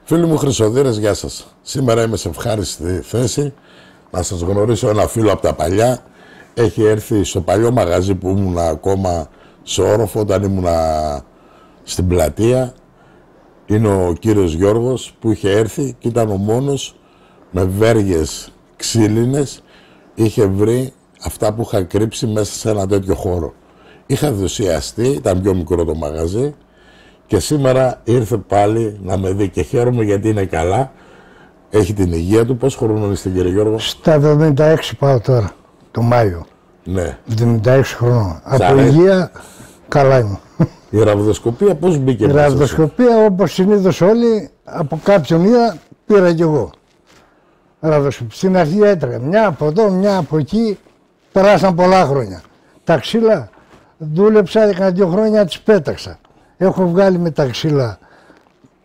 Φίλοι μου Χρυσοδύρες, γεια σας. Σήμερα είμαι σε ευχάριστη θέση να σας γνωρίσω ένα φίλο από τα παλιά. Έχει έρθει στο παλιό μαγαζί που ήμουν ακόμα σε όροφο, όταν ήμουν στην πλατεία. Είναι ο κύριος Γιώργος που είχε έρθει και ήταν ο μόνος με βέργες ξύλινες. Είχε βρει αυτά που είχα κρύψει μέσα σε ένα τέτοιο χώρο. Είχα ενθουσιαστεί, ήταν πιο μικρό το μαγαζί και σήμερα ήρθε πάλι να με δει και χαίρομαι γιατί είναι καλά. Έχει την υγεία του. Πόσο χρόνο είστε, κύριε Γιώργο? Στα 76 πάω τώρα, το Μάιο. Ναι. 76 χρόνων. Από υγεία καλά είμαι. Η ραβδοσκοπία πώς μπήκε? Η ραβδοσκοπία, όπως συνήθως όλοι, από κάποιον είδα, πήρα κι εγώ. Στην αρχή έτρεγα μια από εδώ, μια από εκεί. Περάσαν πολλά χρόνια. Τα ξύλα δούλεψα, έκανα 2 χρόνια, τις πέταξα. Έχω βγάλει με τα ξύλα,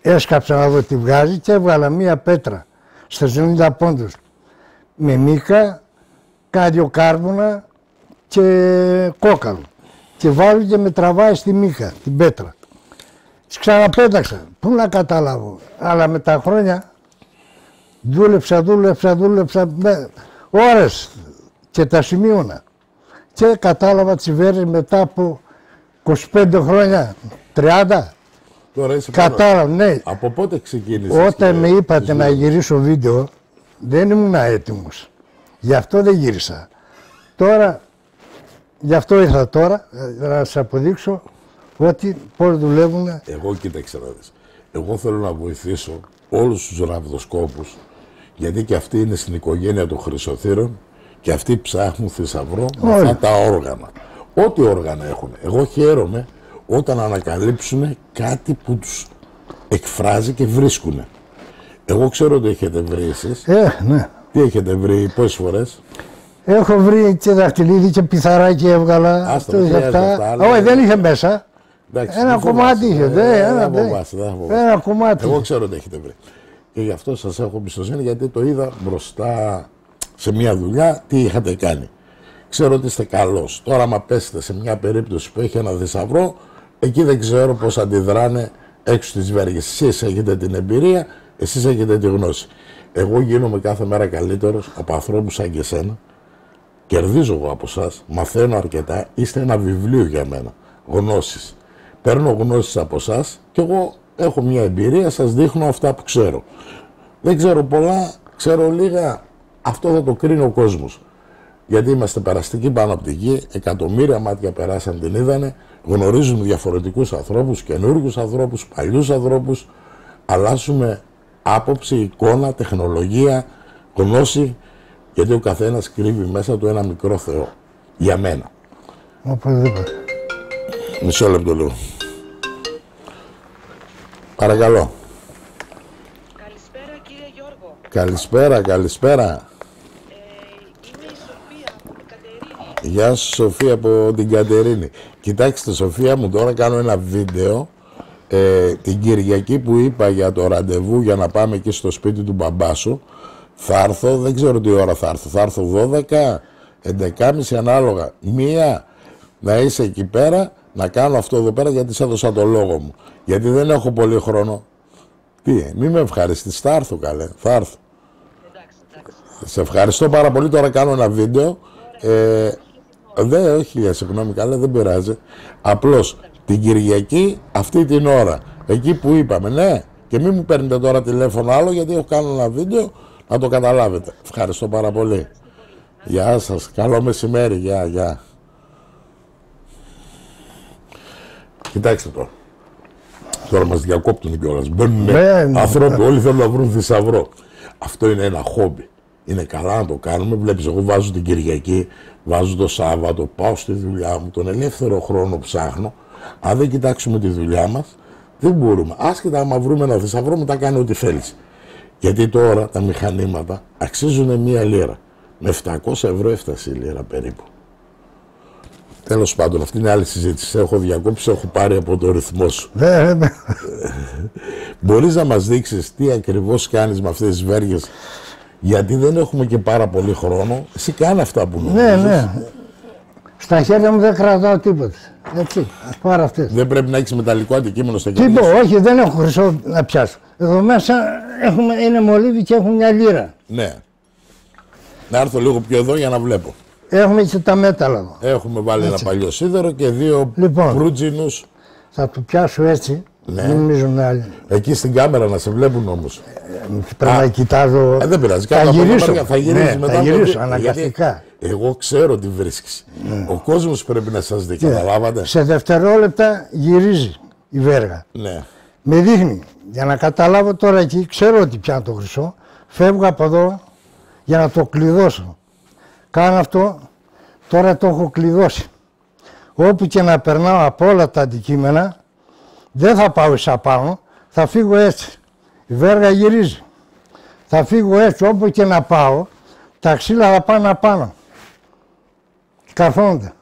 έσκαψα να δω τι βγάζει και έβγαλα μία πέτρα στα 90 πόντους με μίκα, κάδιο κάρβουνα και κόκαλο. Και βάλω και με τραβάει στη μίκα, την πέτρα. Τις ξαναπέταξα. Πού να καταλάβω. Αλλά με τα χρόνια δούλεψα ώρες και τα σημείωνα. Και κατάλαβα τις βέρες μετά από 25 χρόνια, 30. Τώρα είσαι κατάλαβα, ναι. Από πότε ξεκίνησες? Όταν με είπατε να γυρίσω βίντεο, δεν ήμουν έτοιμος. Γι' αυτό δεν γύρισα. Τώρα, γι' αυτό ήρθα τώρα, να σας αποδείξω ότι πώς δουλεύουν. Εγώ κοίταξε να δεις. Εγώ θέλω να βοηθήσω όλους τους ραβδοσκόπους, γιατί και αυτοί είναι στην οικογένεια των Χρυσοθύρων και αυτοί ψάχνουν θησαυρό με αυτά τα όργανα. Ό,τι όργανα έχουν. Εγώ χαίρομαι όταν ανακαλύψουν κάτι που τους εκφράζει και βρίσκουν. Εγώ ξέρω ότι έχετε βρει εσείς. Ναι. Τι έχετε βρει, πόσες φορές? Έχω βρει και δαχτυλίδι και πιθαράκι έβγαλα. Άστα, αυτά. Όχι, δεν είχε μέσα. Εντάξει, ένα κομμάτι είχε. Ένα κομμάτι. Εγώ ξέρω ότι έχετε βρει. Και γι' αυτό σας έχω εμπιστοσύνη, γιατί το είδα μπροστά σε μια δουλειά τι είχατε κάνει. Ξέρω ότι είστε καλός. Τώρα, άμα πέσετε σε μια περίπτωση που έχει ένα θησαυρό, εκεί δεν ξέρω πώς αντιδράνε έξω στις βέργες. Εσείς έχετε την εμπειρία, εσείς έχετε τη γνώση. Εγώ γίνομαι κάθε μέρα καλύτερος από ανθρώπους σαν και εσένα. Κερδίζω εγώ από εσάς, μαθαίνω αρκετά, είστε ένα βιβλίο για μένα. Γνώσεις. Παίρνω γνώσεις από εσάς και εγώ έχω μια εμπειρία, σας δείχνω αυτά που ξέρω. Δεν ξέρω πολλά, ξέρω λίγα. Αυτό θα το κρίνει ο κόσμος. Γιατί είμαστε περαστικοί πάνω από τη γη, εκατομμύρια μάτια περάσαν, την είδανε, γνωρίζουν διαφορετικούς ανθρώπους, καινούργιους ανθρώπους, παλιούς ανθρώπους, αλλάζουμε άποψη, εικόνα, τεχνολογία, γνώση, γιατί ο καθένας κρύβει μέσα του ένα μικρό Θεό. Για μένα. Οπωσδήποτε. Μισό λεπτό λίγο. Παρακαλώ. Καλησπέρα, κύριε Γιώργο. Καλησπέρα. Είμαι η Σοφία από την Κατερίνη. Γεια σου, Σοφία από την Κατερίνη. Κοιτάξτε, Σοφία μου, τώρα κάνω ένα βίντεο την Κυριακή που είπα για το ραντεβού για να πάμε εκεί στο σπίτι του μπαμπά σου. Θα έρθω, δεν ξέρω τι ώρα θα έρθω. Θα έρθω 12, 11.30 ανάλογα. Μία να είσαι εκεί πέρα, να κάνω αυτό εδώ πέρα, γιατί σε έδωσα το λόγο μου. Γιατί δεν έχω πολύ χρόνο. Τι, μη με ευχαριστείς, θα έρθω καλέ, θα έρθω. Εντάξει. Σε ευχαριστώ πάρα πολύ, τώρα κάνω ένα βίντεο. Όχι, συγγνώμη, καλά, δεν πειράζει. Απλώς την Κυριακή αυτή την ώρα, εκεί που είπαμε, ναι, και μην μου παίρνετε τώρα τηλέφωνο άλλο, γιατί έχω κάνει ένα βίντεο να το καταλάβετε. Ευχαριστώ πάρα πολύ. Γεια σας, καλό μεσημέρι, γεια. Κοιτάξτε τώρα. Τώρα μας διακόπτουν κιόλας. Μπαίνουν άνθρωποι, όλοι θέλουν να βρουν θησαυρό. Αυτό είναι ένα χόμπι. Είναι καλά να το κάνουμε. Βλέπεις, εγώ βάζω την Κυριακή, βάζω το Σάββατο, πάω στη δουλειά μου, τον ελεύθερο χρόνο ψάχνω. Αν δεν κοιτάξουμε τη δουλειά μας, δεν μπορούμε. Άσχετα άμα βρούμε ένα θησαυρό, μετά κάνει ό,τι θέλεις. Γιατί τώρα τα μηχανήματα αξίζουν 1 λίρα. Με 700 ευρώ έφτασε η λίρα περίπου. Τέλος πάντων, αυτή είναι άλλη συζήτηση. Έχω διακόψει, έχω πάρει από το ρυθμό σου. Ναι. Μπορείς να μας δείξεις τι ακριβώς κάνεις με αυτές τις βέργες? Γιατί δεν έχουμε και πάρα πολύ χρόνο. Εσύ κάνε αυτά που νομίζεις. Ναι. Στα χέρια μου δεν κρατάω τίποτα. Έτσι, ας πάρω αυτές. Δεν πρέπει να έχεις μεταλλικό αντικείμενο στα χέρια Τίποτα, σου. όχι, δεν έχω χρυσό να πιάσω. Εδώ μέσα είναι μολύβι και έχουμε μια λίρα. Ναι. Να έρθω λίγο πιο εδώ για να βλέπω. Έχουμε και τα μέταλλα εδώ. Έχουμε βάλει Έτσι. ένα παλιό σίδερο και δύο Λοιπόν. προύτζινους. Θα το πιάσω έτσι. Ναι. Δεν νομίζουν άλλοι. Εκεί στην κάμερα να σε βλέπουν όμως. Πρέπει να κοιτάζω. Δεν πειράζει. Θα Κάτω από τα γυρίσω. μάτια, θα γυρίσεις Ναι, μετά. θα από το γυρίσω βίντεο. αναγκαστικά. Γιατί εγώ ξέρω τι βρίσκεις. Ο κόσμος πρέπει να σας δει. Καταλάβατε. Σε δευτερόλεπτα γυρίζει η βέργα. Ναι. Με δείχνει. Για να καταλάβω τώρα εκεί, ξέρω ότι πιάνω το χρυσό. Φεύγω από εδώ για να το κλειδώσω. Κάνω αυτό, τώρα το έχω κλειδώσει. Όπου και να περνάω από όλα τα αντικείμενα, δεν θα πάω εις απάνω, θα φύγω έτσι. Η βέργα γυρίζει. Θα φύγω έτσι, όπου και να πάω, τα ξύλα θα πάνε απάνω. Καρφώνονται.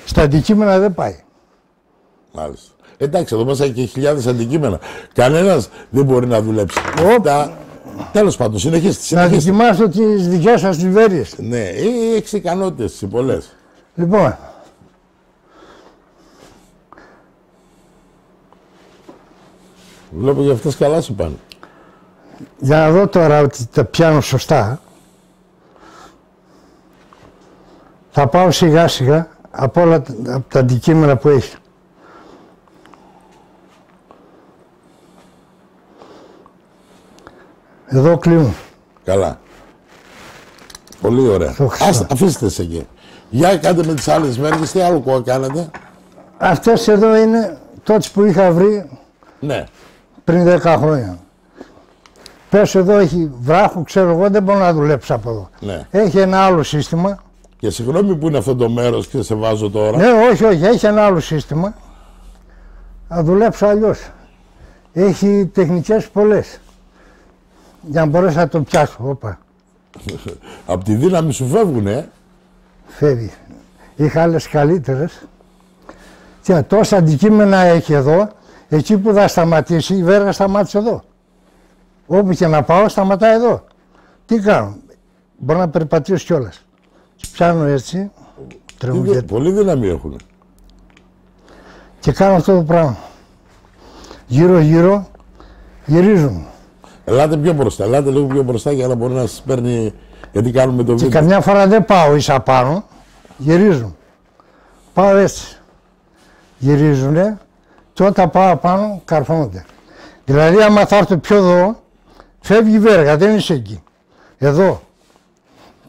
Στα αντικείμενα δεν πάει. Μάλιστα. Εντάξει, εδώ μέσα έχει και χιλιάδες αντικείμενα. Κανένας δεν μπορεί να δουλέψει. Αυτά. Τέλος πάντων, συνεχίστε. Να δοκιμάσω τις δικές σας τις βέργες. Ναι, έχεις ικανότητες πολλές. Λοιπόν, Βλέπω για αυτές καλά σου πάνε. για να δω τώρα ότι τα πιάνω σωστά, θα πάω σιγά σιγά από όλα από τα αντικείμενα που έχει. Εδώ κλείνω. Καλά. Πολύ ωραία. Το χρυσό. Αφήστε σε εκεί. Για κάντε με τις άλλες βέργες, τι άλλο κάνετε. Αυτές εδώ είναι τότε που είχα βρει Ναι. πριν 10 χρόνια. Πες εδώ έχει βράχο, ξέρω εγώ, δεν μπορώ να δουλέψω από εδώ. Ναι. Έχει ένα άλλο σύστημα. Και συγγνώμη που είναι αυτό το μέρος και σε βάζω τώρα. Ναι, όχι, έχει ένα άλλο σύστημα. Να δουλέψω αλλιώς. Έχει τεχνικές πολλές. Για να μπορέσω να το πιάσω. Όπα, Απ' τη δύναμη σου φεύγουνε. φεύγει. Είχα άλλες καλύτερες. Και τόσα αντικείμενα έχει εδώ. Εκεί που θα σταματήσει, η βέργα σταμάτησε εδώ. Όπου και να πάω, σταματάει εδώ. Τι κάνω. Μπορώ να περπατήσω κιόλας. Πιάνω έτσι. Τρεμουλιέται. Πολύ δύναμη έχουνε. Και κάνω αυτό το πράγμα. Γύρω-γύρω γυρίζουν. Ελάτε πιο μπροστά, ελάτε λίγο πιο μπροστά για να μπορεί να σας παίρνει. Γιατί κάνουμε το Και βίντεο. καμιά φορά δεν πάω ίσα πάνω, γυρίζουν. Πάω έτσι. Γυρίζουνε και όταν πάω πάνω καρφώνονται. Δηλαδή άμα θα έρθω πιο εδώ, φεύγει η βέργα, δεν είσαι εκεί. Εδώ.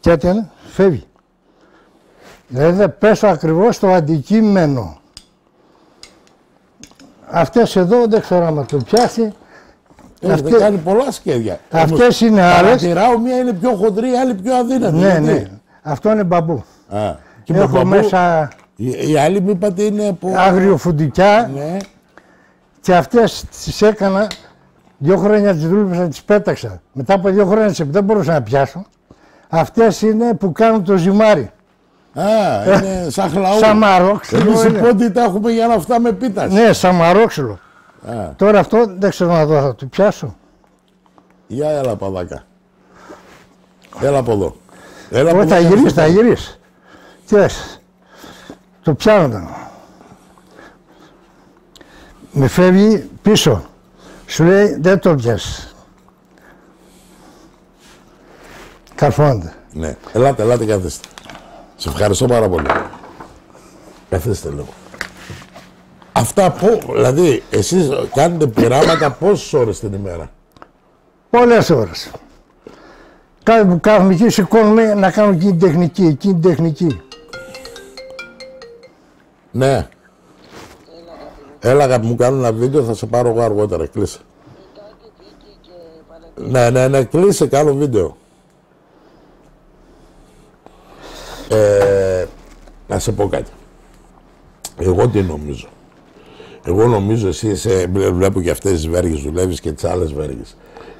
Και έτσι φεύγει. Δηλαδή θα πέσω ακριβώς στο αντικείμενο. Αυτές εδώ δεν ξέρω άμα το πιάσει. Έχετε κάνει πολλά σχέδια. Αυτές είναι άλλες. Παρατηράω, μία είναι πιο χοντρή, άλλη πιο αδύνατη. Ναι, γιατί? ναι. Αυτό είναι μπαμπού. Α, και με Έχω μπαμπού, μέσα η άλλη μη είπατε είναι από... αγριοφουντικιά Ναι. και αυτές τις έκανα 2 χρόνια, τις δούλεψα, τις πέταξα. Μετά από 2 χρόνια δεν μπορούσα να πιάσω. Αυτές είναι που κάνουν το ζυμάρι. Α, είναι σαν χλαού. Σαν μαρόξυλο. Εμείς οι είναι. πόντοι τα έχουμε για να αυτά με πίτας. Ναι, σαν μαρόξυλο. Α, Τώρα αυτό δεν ξέρω να δω, θα το πιάσω. για έλα παδάκα. Έλα από εδώ. Έλα Όχι, θα εδώ. γυρίσει, θα γυρίσει. Τι λες, το πιάνω. Με φεύγει πίσω. Σου λέει δεν το πιάσεις. Καρφώνεται. Ναι, ελάτε καθίστε. Σε ευχαριστώ πάρα πολύ. Καθίστε λίγο. Αυτά δηλαδή εσείς κάνετε πειράματα πόσες ώρες την ημέρα. Πολλές ώρες. Κάθε που κάθομαι εκεί σηκώνουμε να κάνω εκείνη την τεχνική, εκείνη την τεχνική. Ναι. Έλα αγάπη μου, κάνω ένα βίντεο, θα σε πάρω εγώ αργότερα. Κλείσε. Ναι, κλείσε, κάνω βίντεο. Να σε πω κάτι. Εγώ τι νομίζω. Εγώ νομίζω εσύ είσαι, βλέπω και αυτές τις βέργες δουλεύεις και τις άλλες βέργες.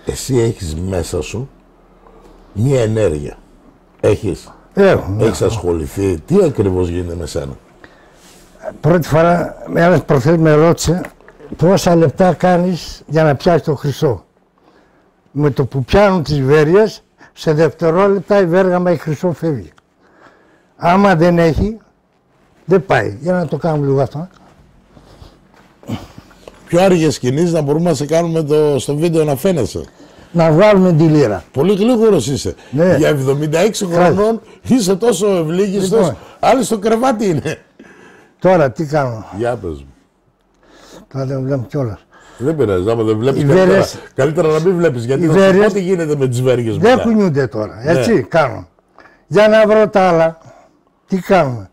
Εσύ έχεις μέσα σου μία ενέργεια. Έχεις ασχοληθεί. Τι ακριβώς γίνεται με σένα. Πρώτη φορά ένας προχθές με ρώτησε πόσα λεπτά κάνεις για να πιάσεις το χρυσό. Με το που πιάνουν τις βέργες, σε δευτερόλεπτα η βέργα με χρυσό φεύγει. Άμα δεν έχει, Δεν πάει. Για να το κάνουμε λίγο αυτό. Πιο άργες κινήσεις να μπορούμε να σε κάνουμε στο βίντεο να φαίνεσαι. Να βγάλουμε τη λίρα. Πολύ γλίγορος είσαι. Ναι. Για 76 χρονών είσαι τόσο ευλίγιστος. Λοιπόν. Άλλοι στο κρεβάτι είναι. Τώρα τι κάνω. Για πες μου. Τώρα δεν βλέπω κιόλας. Δεν πειράζει, άμα δεν βλέπεις βέρες... καλύτερα να μην βλέπεις. Γιατί θα βέρες... σου πω τι γίνεται με τις βέργες δεν μετά. κουνιούνται τώρα. Ναι. Έτσι κάνω. Για να βρω τα άλλα. Τι κάνουμε.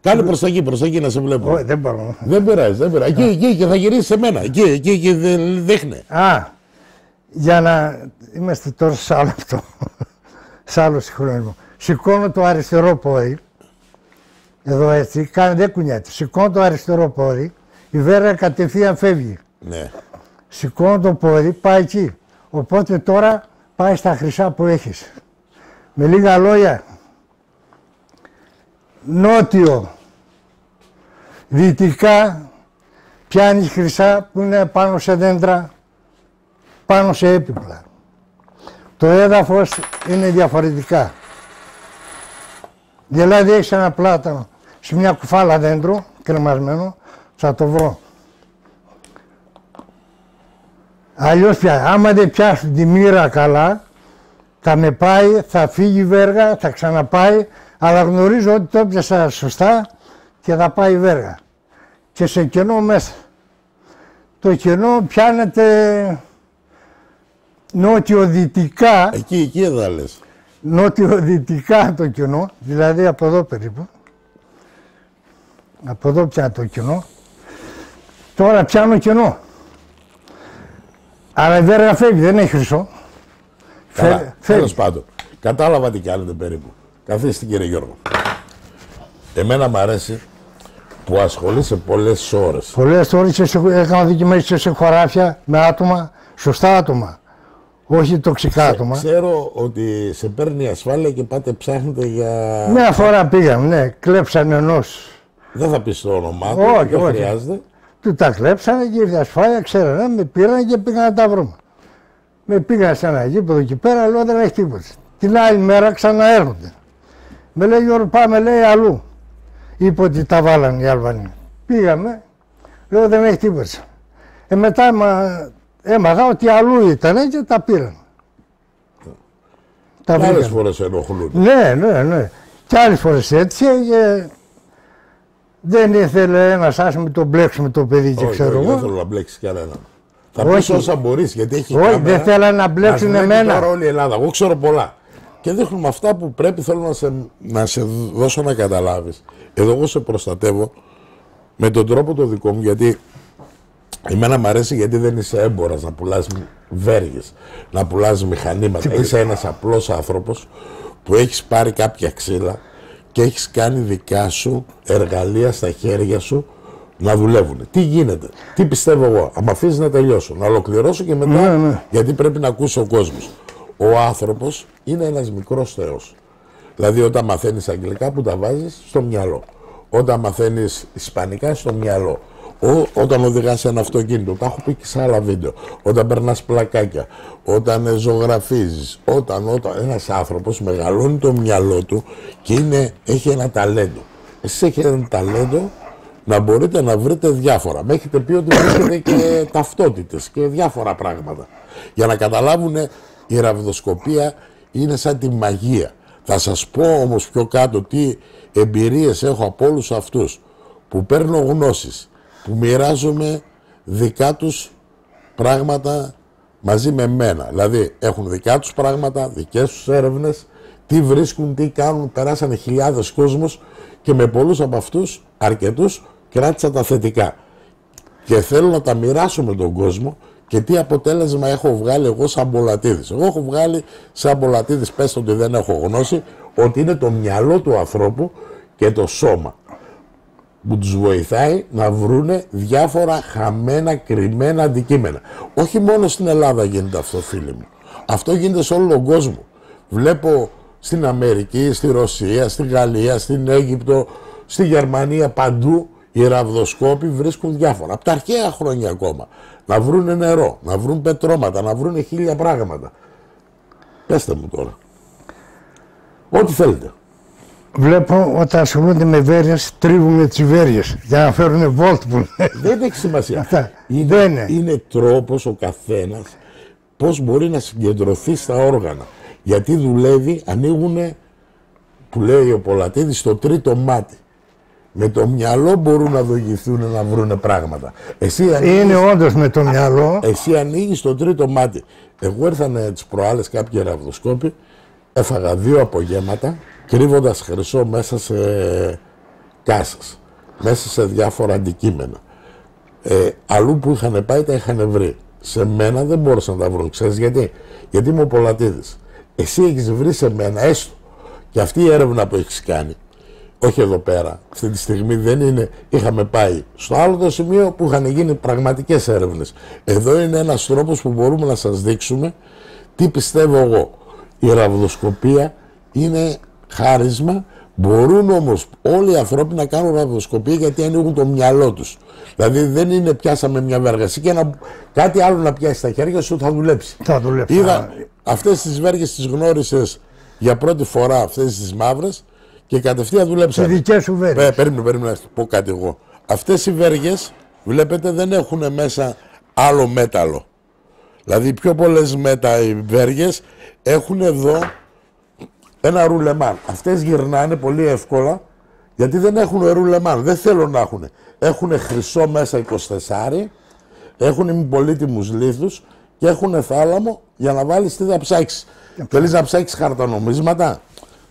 Κάνε προς τα εκεί να σε βλέπω. Όχι, δεν μπορώ. Δεν πειράζει, δεν πειράζει. Εκεί και θα γυρίσει σε μένα. Εκεί δείχνε. Α, για να είμαστε τώρα σε άλλο αυτό. Σε άλλο συγχρονισμό. Σηκώνω το αριστερό πόδι. Εδώ έτσι, δεν κουνιέται. Σηκώνω το αριστερό πόδι. Η βέρα κατευθείαν φεύγει. Ναι. Σηκώνω το πόδι, πάει εκεί. Οπότε τώρα πάει στα χρυσά που έχεις. Με λίγα λόγια, νότιο, δυτικά, πιάνεις χρυσά που είναι πάνω σε δέντρα, πάνω σε έπιπλα. Το έδαφος είναι διαφορετικά. Δηλαδή έχεις ένα πλάτανο σε μια κουφάλα δέντρο, κρεμασμένο, θα το βρω. Αλλιώς πια, άμα δεν πιάσουν τη μοίρα καλά, θα με πάει, θα φύγει η βέργα, θα ξαναπάει, αλλά γνωρίζω ότι το έπιασα σωστά και θα πάει η βέργα. Και σε κενό μέσα. Το κενό πιάνεται νότιο-δυτικά. Εκεί εδώ λες. Νότιο-δυτικά το κενό, δηλαδή από εδώ περίπου. Από εδώ πιάνω το κενό. Τώρα πιάνω κενό. Αλλά η βέργα φεύγει, δεν έχει χρυσό. Καλά, τέλος πάντων. Κατάλαβα τι κάνετε περίπου. Καθίστε κύριε Γιώργο. Εμένα μου αρέσει που ασχολείσαι πολλές ώρες. Πολλές ώρες έκανα δοκιμάσεις σε χωράφια με άτομα, σωστά άτομα. Όχι τοξικά άτομα. Ξέρω ότι σε παίρνει η ασφάλεια και πάτε ψάχνετε για... Μια φορά πήγαμε, ναι, κλέψαν ενός. Δεν θα πεις το όνομά του, Όχι, δεν όχι. χρειάζεται. Του τα κλέψανε και ήρθε ασφάλεια, ξέρανε, με πήραν και πήγαν να τα βρούμε. Με πήγαν σε ένα γήπεδο εκεί πέρα, λέω δεν έχει τίποτα. Την άλλη μέρα ξαναέρχονται. Με λέει Γιώργο πάμε λέει αλλού. Είπε ότι τα βάλανε οι Αλβανοί. Πήγαμε, λέω δεν έχει τίποτα. Μετά έμαθα ότι αλλού ήταν και τα πήραν. Τα Άλλες βρήκαν. φορές ενοχλούν. Ναι. Και άλλες φορές έτσι και δεν ήθελε ένας ας μην τον μπλέξουμε το παιδί και ξέρω Δεν εγώ. θέλω να μπλέξεις κανέναν. Θα Όχι. πεις όσα μπορείς γιατί έχει Όχι, κάμερα. δεν θέλανε να μπλέξουν Μας βλέπει εμένα. τώρα όλη η Ελλάδα. Εγώ ξέρω πολλά. Και δείχνουμε αυτά που πρέπει, θέλω να σε δώσω να καταλάβεις. Εδώ εγώ σε προστατεύω με τον τρόπο το δικό μου, γιατί εμένα μου αρέσει γιατί δεν είσαι έμπορας να πουλάς βέργες, να πουλάς μηχανήματα. Είσαι ένας απλός άνθρωπος που έχεις πάρει κάποια ξύλα και έχεις κάνει δικά σου εργαλεία στα χέρια σου να δουλεύουν. Τι γίνεται, τι πιστεύω εγώ, αν με αφήσεις να τελειώσω, να ολοκληρώσω και μετά, Ναι. γιατί πρέπει να ακούσει ο κόσμος. Ο άνθρωπος είναι ένας μικρός θεός. Δηλαδή όταν μαθαίνεις αγγλικά που τα βάζεις στο μυαλό. Όταν μαθαίνεις ισπανικά στο μυαλό. Όταν οδηγάς ένα αυτοκίνητο, τα έχω πει και σε άλλα βίντεο. Όταν περνάς πλακάκια, όταν ζωγραφίζεις, όταν ένας άνθρωπος μεγαλώνει το μυαλό του και έχει ένα ταλέντο. Εσείς έχετε ένα ταλέντο να μπορείτε να βρείτε διάφορα. Με έχετε πει ότι βρίσκετε και ταυτότητες και διάφορα πράγματα. Για να καταλάβουν, η ραβδοσκοπία είναι σαν τη μαγεία. Θα σας πω όμως πιο κάτω τι εμπειρίες έχω από όλους αυτούς που παίρνω γνώσεις, που μοιράζομαι δικά τους πράγματα μαζί με μένα. Δηλαδή έχουν δικά τους πράγματα, δικές τους έρευνες, τι βρίσκουν, τι κάνουν, περάσανε χιλιάδες κόσμος και με πολλούς από αυτούς, αρκετούς, κράτησα τα θετικά. Και θέλω να τα μοιράσω με τον κόσμο και τι αποτέλεσμα έχω βγάλει εγώ σαν Μπολατίδης. Εγώ έχω βγάλει σαν Μπολατίδης, πες ότι δεν έχω γνώση, ότι είναι το μυαλό του ανθρώπου και το σώμα που τους βοηθάει να βρούνε διάφορα χαμένα, κρυμμένα αντικείμενα. Όχι μόνο στην Ελλάδα γίνεται αυτό, φίλοι μου. Αυτό γίνεται σε όλο τον κόσμο. Βλέπω στην Αμερική, στη Ρωσία, στη Γαλλία, στην Αίγυπτο, στη Γερμανία, παντού οι ραβδοσκόποι βρίσκουν διάφορα. Από τα αρχαία χρόνια ακόμα. Να βρούνε νερό, να βρουν πετρώματα, να βρούνε 1000 πράγματα. Πέστε μου τώρα. Ό,τι θέλετε. Βλέπω όταν ασχολούνται με βέρειες, τρίβουν τις βέρειες για να φέρουν βόλτ που Δεν έχει σημασία. Αυτά. Είναι τρόπος ο καθένας πώς μπορεί να συγκεντρωθεί στα όργανα. Γιατί δουλεύει, ανοίγουν, που λέει ο Πολατίδης, το τρίτο μάτι. Με το μυαλό μπορούν να οδηγηθούν να βρουν πράγματα. Είναι όντως με το μυαλό. Εσύ ανοίγεις το τρίτο μάτι. Εγώ ήρθανε τις προάλλες κάποιοι ραβδοσκόποι, έφαγα 2 απογέματα, κρύβοντας χρυσό μέσα σε κάσες, μέσα σε διάφορα αντικείμενα. Αλλού που είχαν πάει τα είχαν βρει. Σε μένα δεν μπορούσαν να τα βρουν. Ξέρεις γιατί? Γιατί είμαι ο Πολατίδης. Εσύ έχεις βρει σε μένα, έστω και αυτή η έρευνα που έχεις κάνει, όχι εδώ πέρα, αυτή τη στιγμή δεν είναι, είχαμε πάει στο άλλο το σημείο που είχαν γίνει πραγματικές έρευνες. Εδώ είναι ένας τρόπος που μπορούμε να σας δείξουμε τι πιστεύω εγώ. Η ραβδοσκοπία είναι χάρισμα, μπορούν όμως όλοι οι άνθρωποι να κάνουν ραβδοσκοπία γιατί ανοίγουν το μυαλό τους. Δηλαδή δεν είναι πιάσαμε μια βέργαση και κάτι άλλο να πιάσει στα χέρια σου θα δουλέψει. Θα δουλέψει. Είδα αυτές τις βέργες τις γνώρισες για πρώτη φορά, αυτές τις μαύρες, και κατευθείαν δουλέψανε. Οι δικές σου βέργες. Περίμενε να πω κάτι εγώ. Αυτές οι βέργες, βλέπετε, δεν έχουν μέσα άλλο μέταλλο. Δηλαδή πιο πολλές οι βέργες έχουν εδώ ένα ρουλεμάν. Αυτές γυρνάνε πολύ εύκολα γιατί δεν έχουν ρουλεμάν. Δεν θέλουν να έχουν. Έχουν χρυσό μέσα 24, έχουν πολύτιμους λίθους και έχουν θάλαμο για να βάλεις τι θα ψάξεις. Θέλεις να ψάξεις χαρτονομίσματα.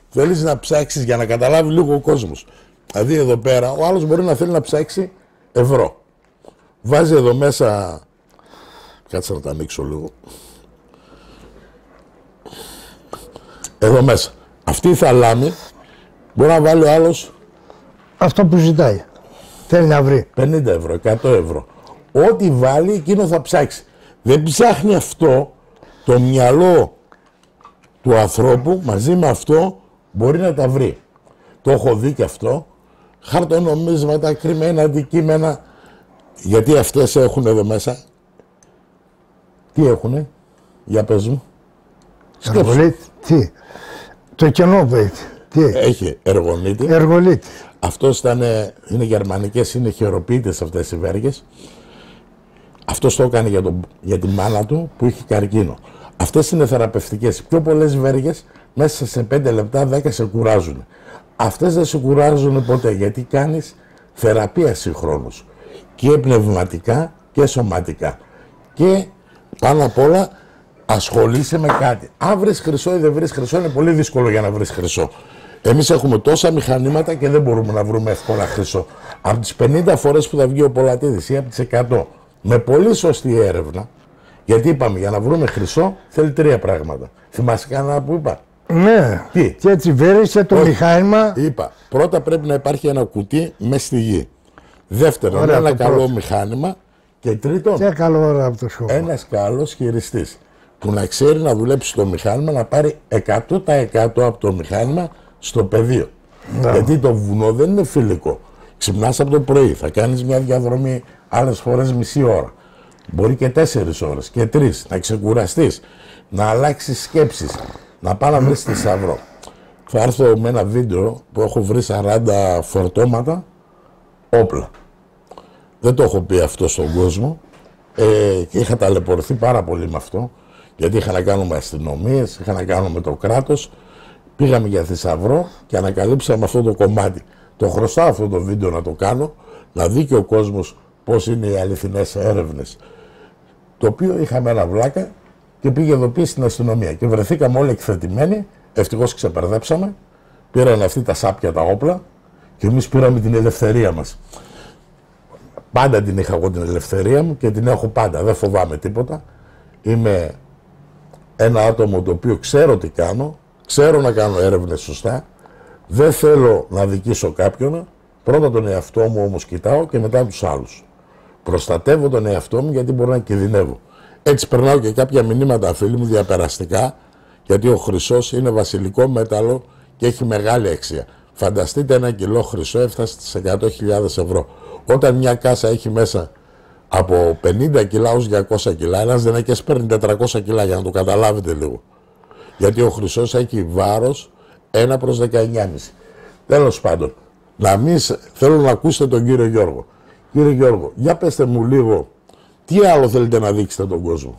Θέλεις να ψάξεις για να καταλάβει λίγο ο κόσμος. Δηλαδή εδώ πέρα ο άλλος μπορεί να θέλει να ψάξει ευρώ. Βάζει εδώ μέσα, κάτσε να τα ανοίξω λίγο. Εδώ μέσα. Αυτή η θαλάμη μπορεί να βάλει ο άλλος αυτό που ζητάει. Θέλει να βρει. 50 ευρώ, 100 ευρώ. Ό,τι βάλει εκείνο θα ψάξει. Δεν ψάχνει αυτό το μυαλό του ανθρώπου, μαζί με αυτό μπορεί να τα βρει. Το έχω δει και αυτό. Χαρτονομίσματα, κρυμμένα αντικείμενα. Γιατί αυτές έχουν εδώ μέσα. Τι έχουνε, για πες μου. Εργολίτη, τι. Το κενό που έχει. Τι έχει εργολίτη. Εργολίτη. Αυτός είναι γερμανικές, είναι χειροποίητες αυτές οι βέργες. Αυτός το έκανε για τη μάνα του που είχε καρκίνο. Αυτές είναι θεραπευτικές. Πιο πολλές βέργες μέσα σε 5 λεπτά 10 σε κουράζουν. Αυτές δεν σε κουράζουν ποτέ γιατί κάνεις θεραπεία συγχρόνως. Και πνευματικά και σωματικά. Και πάνω απ' όλα ασχολείσαι με κάτι. Αν βρεις χρυσό ή δεν βρεις χρυσό, είναι πολύ δύσκολο για να βρεις χρυσό. Εμείς έχουμε τόσα μηχανήματα και δεν μπορούμε να βρούμε εύκολα χρυσό. Από τις 50 φορές που θα βγει ο Πολατίδης ή από τις 100, με πολύ σωστή έρευνα, γιατί είπαμε για να βρούμε χρυσό θέλει 3 πράγματα. Θυμάσαι κανένα που είπα? Ναι. Τι? Και έτσι βέρισε το μηχάνημα. Είπα, πρώτα πρέπει να υπάρχει ένα κουτί με στη γη. Δεύτερον, ωραία, ένα καλό πρώτο μηχάνημα. Και τρίτον, και καλό από το σχόλιο. Ένας καλός χειριστής που να ξέρει να δουλέψει το μηχάνημα, να πάρει 100% από το μηχάνημα στο πεδίο. Ναι. Γιατί το βουνό δεν είναι φιλικό. Ξυπνάς από το πρωί, θα κάνεις μια διαδρομή άλλες φορές μισή ώρα. Μπορεί και 4 ώρες και 3, να ξεκουραστείς, να αλλάξεις σκέψεις, να πάει να βρεις θησαυρό. Θα έρθω με ένα βίντεο που έχω βρει 40 φορτώματα όπλα. Δεν το έχω πει αυτό στον κόσμο και είχα ταλαιπωρηθεί πάρα πολύ με αυτό, γιατί είχα να κάνω με αστυνομίες, είχα να κάνω με το κράτος. Πήγαμε για θησαυρό και ανακαλύψαμε αυτό το κομμάτι. Το χρωστάω αυτό το βίντεο να το κάνω, να δει και ο κόσμος πώς είναι οι αληθινές έρευνες. Το οποίο είχαμε ένα βλάκα και πήγε ειδοποίηση στην αστυνομία και βρεθήκαμε όλοι εκθετημένοι. Ευτυχώς ξεπερδέψαμε. Πήραν αυτοί τα σάπια τα όπλα και εμείς πήραμε την ελευθερία μας. Πάντα την είχα εγώ την ελευθερία μου και την έχω πάντα. Δεν φοβάμαι τίποτα. Είμαι ένα άτομο το οποίο ξέρω τι κάνω. Ξέρω να κάνω έρευνες σωστά. Δεν θέλω να δικήσω κάποιον. Πρώτα τον εαυτό μου όμως κοιτάω και μετά τους άλλους. Προστατεύω τον εαυτό μου γιατί μπορώ να κινδυνεύω. Έτσι περνάω και κάποια μηνύματα, φίλοι μου, διαπεραστικά, γιατί ο χρυσός είναι βασιλικό μέταλλο και έχει μεγάλη αξία. Φανταστείτε 1 κιλό χρυσό έφτασε στις 100.000 ευρώ. Όταν μια κάσα έχει μέσα από 50 κιλά ως 200 κιλά, ένας δυνακές παίρνει 400 κιλά, για να το καταλάβετε λίγο. Γιατί ο χρυσός έχει βάρος 1 προς 19,5. Τέλος πάντων, θέλω να ακούσετε τον κύριο Γιώργο. Κύριε Γιώργο, για πέστε μου λίγο, τι άλλο θέλετε να δείξετε τον κόσμο.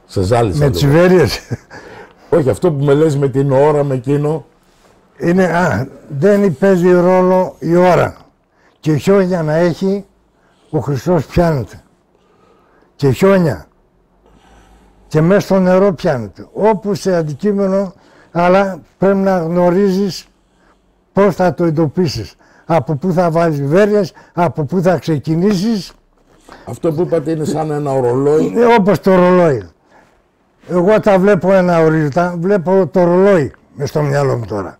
Σε ζάλισα. Με τις βέρειες. Όχι, αυτό που με λες με την ώρα, με εκείνο. Δεν παίζει ρόλο η ώρα. Και χιόνια να έχει, ο Χριστός πιάνεται. Και χιόνια. Και μέσα στο νερό πιάνεται. Όπου σε αντικείμενο, αλλά πρέπει να γνωρίζεις πώς θα το εντοπίσεις. Από πού θα βάλεις βέρειες, από πού θα ξεκινήσεις. Αυτό που είπατε είναι σαν ένα ορολόι. Όπως το ρολόι. Εγώ τα βλέπω ένα ορίζοντα, βλέπω το ρολόι μες στο μυαλό μου τώρα.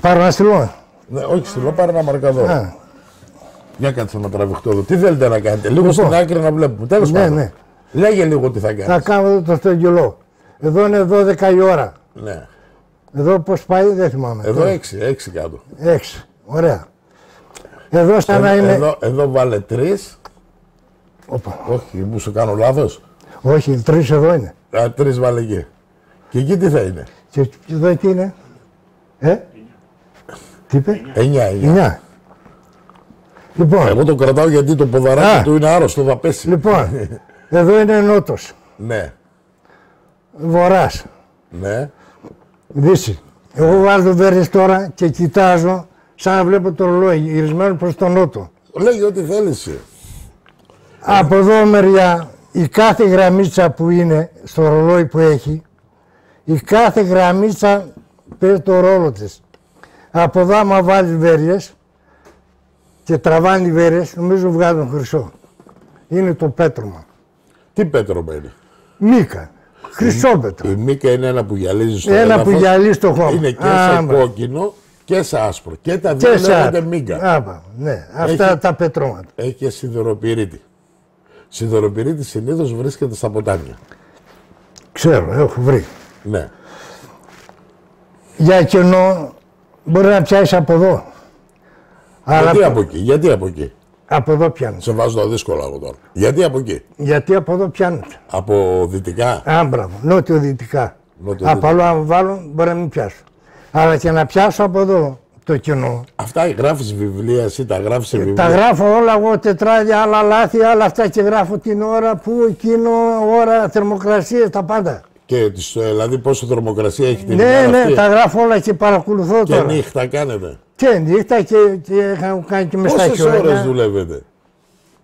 Πάρω ένα στυλό. Ναι, όχι στυλό, πάρω ένα μαρκαδόρο. Για κάτσε να τραβηχτώ εδώ. Τι θέλετε να κάνετε, λίγο στην άκρη να βλέπουμε. Τέλος πάντων. Ναι. Λέγε λίγο τι θα κάνεις. Θα κάνω εδώ το στρογγυλό. Εδώ είναι 12 η ώρα. Ναι. Εδώ πώς πάει δεν θυμάμαι. Εδώ 6 κάτω. 6, ωραία. Εδώ σαν να είναι... Εδώ βάλε 3. Οπα. Όχι, μου σου κάνω λάθος. Όχι, 3 εδώ είναι. 3 βάλε εκεί. Και εκεί τι θα είναι. Και εδώ τι είναι. Τι είπε. 9. Λοιπόν. Εγώ το κρατάω γιατί το ποδαράκι του είναι άρρωστο, θα πέσει. Λοιπόν, εδώ είναι νότος. Ναι. Βορράς. Ναι. Δύση. Εγώ βάζω βέρειες τώρα και κοιτάζω σαν να βλέπω το ρολόι γυρισμένο προς τον νότο. Λέγε ό,τι θέλεις. Από εδώ μεριά η κάθε γραμμίτσα που είναι στο ρολόι που έχει, η κάθε γραμμίτσα παίζει το ρόλο της. Από εδώ άμα βάλεις βέρειες και τραβάνει βέρειες, νομίζω βγάζουν χρυσό. Είναι το πέτρωμα. Τι πέτρωμα είναι. Μίκα. Χρυσό πέτρωμα. Η μίκα είναι ένα που γυαλίζει στο έδαφος. Ένα που γυαλίζει στο χώρο. Είναι και σε κόκκινο και σε άσπρο. Και τα δύο λέγονται μίκα. Ναι, αυτά τα πετρώματα. Έχει και σιδεροπυρίτη. Σιδεροπυρίτη συνήθως βρίσκεται στα ποτάμια. Ξέρω, έχω βρει. Ναι. Για κενό μπορεί να πιάσεις από εδώ. Γιατί από εκεί, γιατί από εκεί. Από εδώ πιάνεται. Σε βάζω τα δύσκολα εγώ τώρα. Γιατί από εκεί. Γιατί από εδώ πιάνεται. Από δυτικά. Μπράβο, νότιο-δυτικά. Από άλλο αν βάλω μπορεί να μην πιάσω. Αλλά και να πιάσω από εδώ το κενό. Αυτά γράφεις βιβλία, εσύ τα γράφεις σε βιβλία. Τα γράφω όλα εγώ, τετράδια, άλλα λάθη, άλλα αυτά και γράφω την ώρα που εκείνο, ώρα, θερμοκρασίες, τα πάντα. Και δηλαδή πόσο θερμοκρασία έχει την ημέρα Ναι, αυτή. τα γράφω όλα και παρακολουθώ και τώρα. Και νύχτα κάνετε. Και νύχτα και έχω κάνει και μες στα χιόνια. Πόσες ώρες δουλεύετε.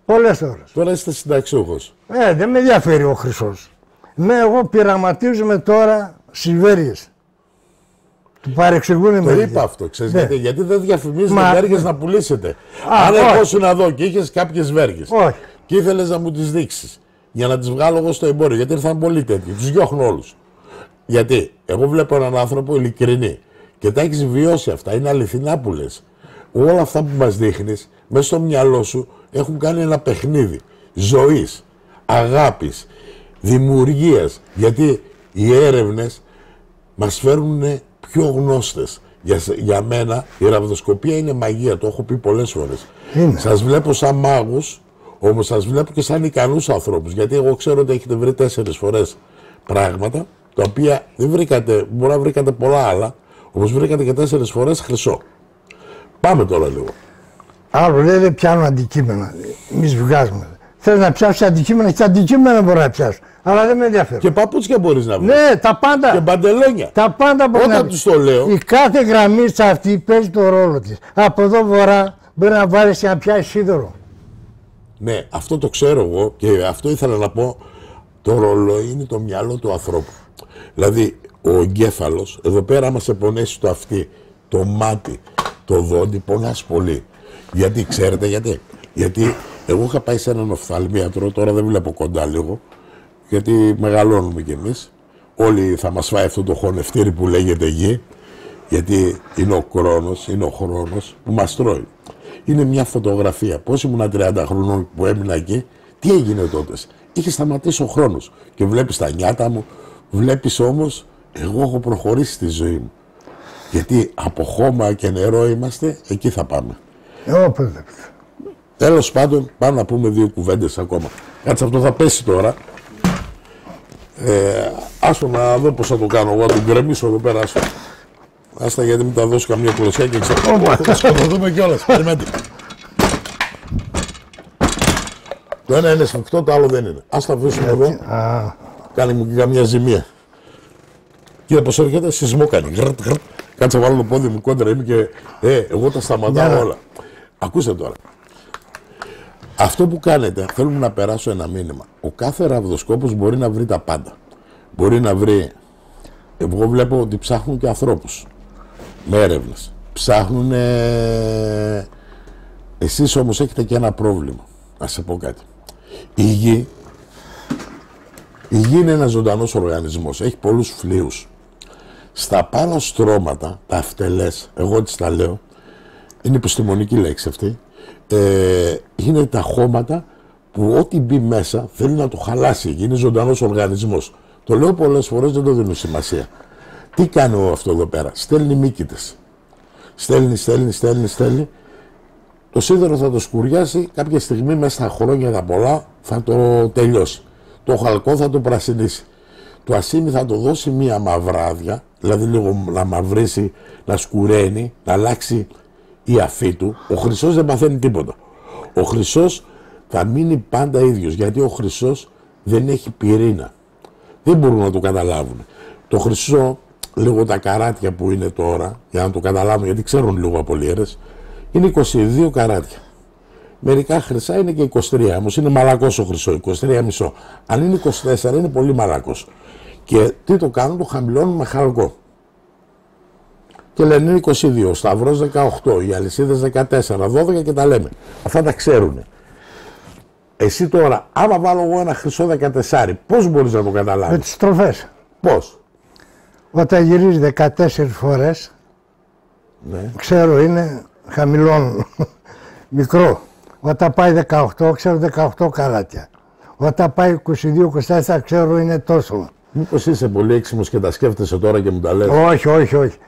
Πολλές ώρες. Τώρα είστε συνταξιούχος. Δεν με ενδιαφέρει ο χρυσός. Εγώ πειραματίζομαι τώρα στις βέρειες. Του παρεξηγούν Το είπα αυτό, ξέρεις γιατί δεν διαφημίζετε βέργες να πουλήσετε. Αν εγώ σου να δω και είχες κάποιες βέργες και ήθελες να μου τις δείξεις για να τις βγάλω εγώ στο εμπόριο, γιατί ήρθαν πολλοί τέτοιοι, τους διώχνω όλους. Γιατί εγώ βλέπω έναν άνθρωπο ειλικρινή και τα έχεις βιώσει αυτά, είναι αληθινά που λες. Όλα αυτά που μας δείχνεις, μέσα στο μυαλό σου έχουν κάνει ένα παιχνίδι ζωής, αγάπης, δημιουργίας, γιατί οι έρευνες μας φέρνουν πιο γνώστες. Για μένα η ραβδοσκοπία είναι μαγεία, το έχω πει πολλές φορές. Σας βλέπω σαν μάγους, όμως σας βλέπω και σαν ικανούς ανθρώπους, γιατί εγώ ξέρω ότι έχετε βρει 4 φορές πράγματα, τα οποία δεν βρήκατε, μπορεί να βρήκατε πολλά άλλα, όμως βρήκατε και 4 φορές χρυσό. Πάμε τώρα λίγο. Άλλο λέει δεν πιάνουν αντικείμενα, εμείς βγάζουμε. Θες να πιάσεις αντικείμενα και αντικείμενα μπορεί να πιάσεις. Αλλά δεν με ενδιαφέρει. Και παπούτσια μπορείς να βρεις. Ναι, τα πάντα. Και παντελόνια. Τα πάντα μπορεί Όταν τους το λέω. Η κάθε γραμμίτσα αυτή παίζει το ρόλο της. Από εδώ βορρά μπορεί να βάλεις και να πιάσεις σίδερο. Ναι, αυτό το ξέρω εγώ και αυτό ήθελα να πω. Το ρολόι είναι το μυαλό του ανθρώπου. Δηλαδή, ο εγκέφαλος, εδώ πέρα άμα σε πονέσει το αυτί, το μάτι, το δόντι, πονάς πολύ. Γιατί, ξέρετε γιατί. Γιατί εγώ είχα πάει σε έναν οφθαλμίατρο, τώρα δεν βλέπω κοντά λίγο, γιατί μεγαλώνουμε κι εμείς. Όλοι θα μας φάει αυτό το χωνευτήρι που λέγεται γη, γιατί είναι ο χρόνος, είναι ο χρόνος που μας τρώει. Είναι μια φωτογραφία. Πώς ήμουν 30 χρονών που έμεινα εκεί, τι έγινε τότε. Είχε σταματήσει ο χρόνος. Και βλέπεις τα νιάτα μου, βλέπεις όμως, εγώ έχω προχωρήσει στη ζωή μου. Γιατί από χώμα και νερό είμαστε, εκεί θα πάμε. Τέλος πάντων, πάμε να πούμε 2 κουβέντες ακόμα. Κάτσε, αυτό θα πέσει τώρα. Άστο να δω πώς θα το κάνω. Εγώ να τον γκρεμίσω εδώ πέρα. Άστα γιατί μην τα δώσω καμία κλωσιά και ξέρω. Θα το δούμε κιόλας. Περιμένετε. Το ένα είναι σφιχτό, το άλλο δεν είναι. Ας τα αφήσουμε εδώ. Κάνει μου και καμιά ζημία. Κοίτα πώς έρχεται, σεισμό κάνει. Κάτσε βάλω το πόδι μου κόντρα, είμαι και εγώ τα σταματάω όλα. Ακούστε τώρα. Αυτό που κάνετε, θέλουμε να περάσω ένα μήνυμα. Ο κάθε ραβδοσκόπος μπορεί να βρει τα πάντα. Μπορεί να βρει, εγώ βλέπω ότι ψάχνουν και ανθρώπους με έρευνες. Ψάχνουν, εσείς όμως έχετε και ένα πρόβλημα. Να σε πω κάτι. Η γη είναι ένας ζωντανός οργανισμός, έχει πολλούς φλοιούς. Στα πάνω στρώματα, τα αυτελές, εγώ έτσι τα λέω, είναι επιστημονική λέξη αυτή, είναι τα χώματα που ό,τι μπει μέσα θέλει να το χαλάσει, είναι ζωντανός οργανισμός. Το λέω πολλές φορές, δεν το δίνω σημασία. Τι κάνει αυτό εδώ πέρα, στέλνει μύκητες. Στέλνει. Το σίδερο θα το σκουριάσει, κάποια στιγμή μέσα στα χρόνια τα πολλά θα το τελειώσει. Το χαλκό θα το πρασινίσει. Το ασίμι θα το δώσει μία μαυράδια, δηλαδή λίγο να μαυρίσει, να σκουραίνει, να αλλάξει η αφή του. Ο χρυσός δεν παθαίνει τίποτα. Ο χρυσός θα μείνει πάντα ίδιος, γιατί ο χρυσός δεν έχει πυρήνα. Δεν μπορούν να το καταλάβουν. Το χρυσό, λίγο τα καράτια που είναι τώρα, για να το καταλάβουν, γιατί ξέρουν λίγο απολύερες, είναι 22 καράτια. Μερικά χρυσά είναι και 23, όμως είναι μαλακός ο χρυσό, 23,5. Αν είναι 24 είναι πολύ μαλακός. Και τι το κάνουν, το χαμηλώνουν με χαλκό. Και λένε είναι 22, ο σταυρός 18, οι αλυσίδες 14, 12 και τα λέμε. Αυτά τα ξέρουν. Εσύ τώρα, άμα βάλω εγώ ένα χρυσό 14, πώς μπορείς να το καταλάβεις? Με τις στροφές. Πώς? Όταν γυρίζει 14 φορές, ναι, ξέρω είναι χαμηλών, μικρό. Όταν πάει 18, ξέρω 18 καράτια. Όταν πάει 22-24, ξέρω είναι τόσο. Μήπως είσαι πολύ έξιμος και τα σκέφτεσαι τώρα και μου τα λες? Όχι.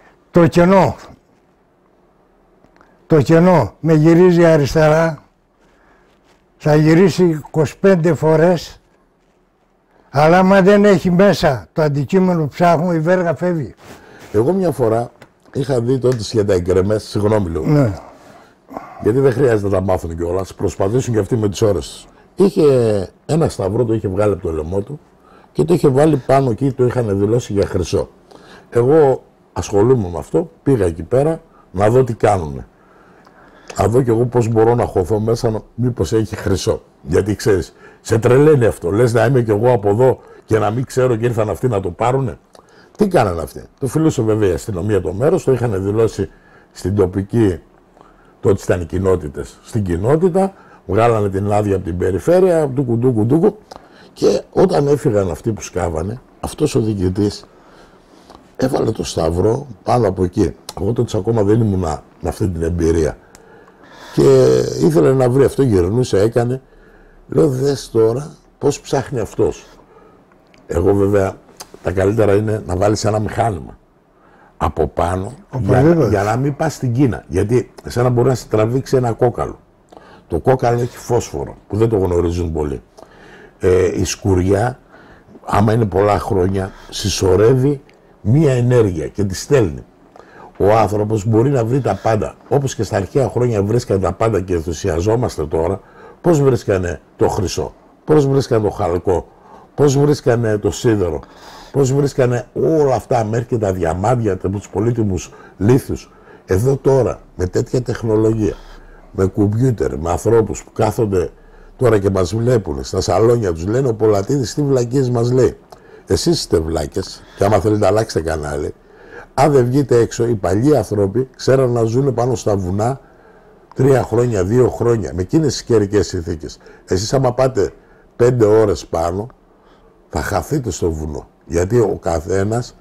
Το κενό με γυρίζει αριστερά, θα γυρίσει 25 φορές, αλλά άμα δεν έχει μέσα το αντικείμενο που ψάχνουμε, η βέργα φεύγει. Εγώ μια φορά είχα δει τότε για τα εγκρεμές, συγγνώμη λίγο. Ναι. Γιατί δεν χρειάζεται να τα μάθουν κιόλας, προσπαθήσουν και αυτοί με τις ώρες τους. Είχε ένα σταυρό, το είχε βγάλει από το λαιμό του και το είχε βάλει πάνω εκεί, το είχαν δηλώσει για χρυσό. Εγώ ασχολούμαι με αυτό, πήγα εκεί πέρα να δω τι κάνουνε. Να δω κι εγώ πώς μπορώ να χωθώ μέσα, μήπως έχει χρυσό. Γιατί ξέρεις, σε τρελαίνει αυτό. Λες να είμαι κι εγώ από εδώ και να μην ξέρω και ήρθαν αυτοί να το πάρουνε. Τι κάνανε αυτοί? Το φιλούσε βέβαια η αστυνομία το μέρος, το είχαν δηλώσει στην τοπική, τότε ήταν οι κοινότητες. Στην κοινότητα, βγάλανε την άδεια από την περιφέρεια, ντούκου. Και όταν έφυγαν αυτοί που σκάβανε, αυτός ο διοικητής έβαλε το σταυρό πάνω από εκεί. Εγώ τότε ακόμα δεν ήμουν με αυτή την εμπειρία. Και ήθελε να βρει αυτό, γυρνούσε, έκανε. Λέω, δες τώρα πώς ψάχνει αυτός. Εγώ βέβαια, τα καλύτερα είναι να βάλεις ένα μηχάνημα από πάνω για να μην πας στην Κίνα. Γιατί εσένα μπορεί να σε τραβήξει ένα κόκαλο. Το κόκαλο έχει φόσφορο που δεν το γνωρίζουν πολλοί. Η σκουριά, άμα είναι πολλά χρόνια, συσσωρεύει μία ενέργεια και τη στέλνει. Ο άνθρωπος μπορεί να βρει τα πάντα. Όπως και στα αρχαία χρόνια βρίσκανε τα πάντα και ενθουσιαζόμαστε τώρα, πώς βρίσκανε το χρυσό, πώς βρίσκανε το χαλκό, πώς βρίσκανε το σίδερο, πώς βρίσκανε όλα αυτά μέχρι και τα διαμάντια, τους πολύτιμους λίθους. Εδώ τώρα, με τέτοια τεχνολογία, με κομπιούτερ, με ανθρώπους που κάθονται τώρα και μας βλέπουν στα σαλόνια τους, λένε ο Πολατίδης τι βλακίες μας λέει. Εσείς είστε βλάκες και άμα θέλετε να αλλάξετε κανάλι, αν δεν βγείτε έξω, οι παλιοί άνθρωποι ξέραν να ζουν πάνω στα βουνά 3 χρόνια, 2 χρόνια, με εκείνες τις καιρικές συνθήκες. Εσείς άμα πάτε 5 ώρες πάνω, θα χαθείτε στο βουνό. Γιατί ο καθένας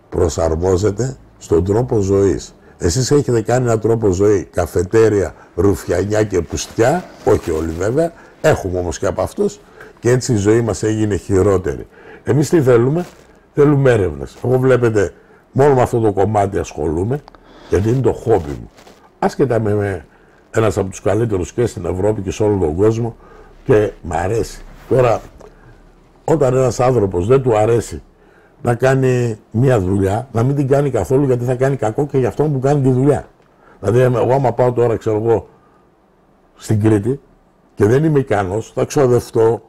προσαρμόζεται στον τρόπο ζωής. Εσείς έχετε κάνει έναν τρόπο ζωή, καφετέρια, ρουφιανιά και πουστιά, όχι όλοι βέβαια, έχουμε όμως και από αυτούς και έτσι η ζωή μας έγινε χειρότερη. Εμείς τι θέλουμε? Θέλουμε έρευνες. Εγώ βλέπετε, μόνο με αυτό το κομμάτι ασχολούμαι, γιατί είναι το χόμπι μου. Άσχετα με ένας από τους καλύτερους και στην Ευρώπη και σε όλο τον κόσμο και μ' αρέσει. Τώρα όταν ένας άνθρωπος δεν του αρέσει να κάνει μια δουλειά, να μην την κάνει καθόλου, γιατί θα κάνει κακό και για αυτόν που κάνει τη δουλειά. Δηλαδή, εγώ άμα πάω τώρα, ξέρω εγώ, στην Κρήτη και δεν είμαι ικανός, θα ξοδευτώ,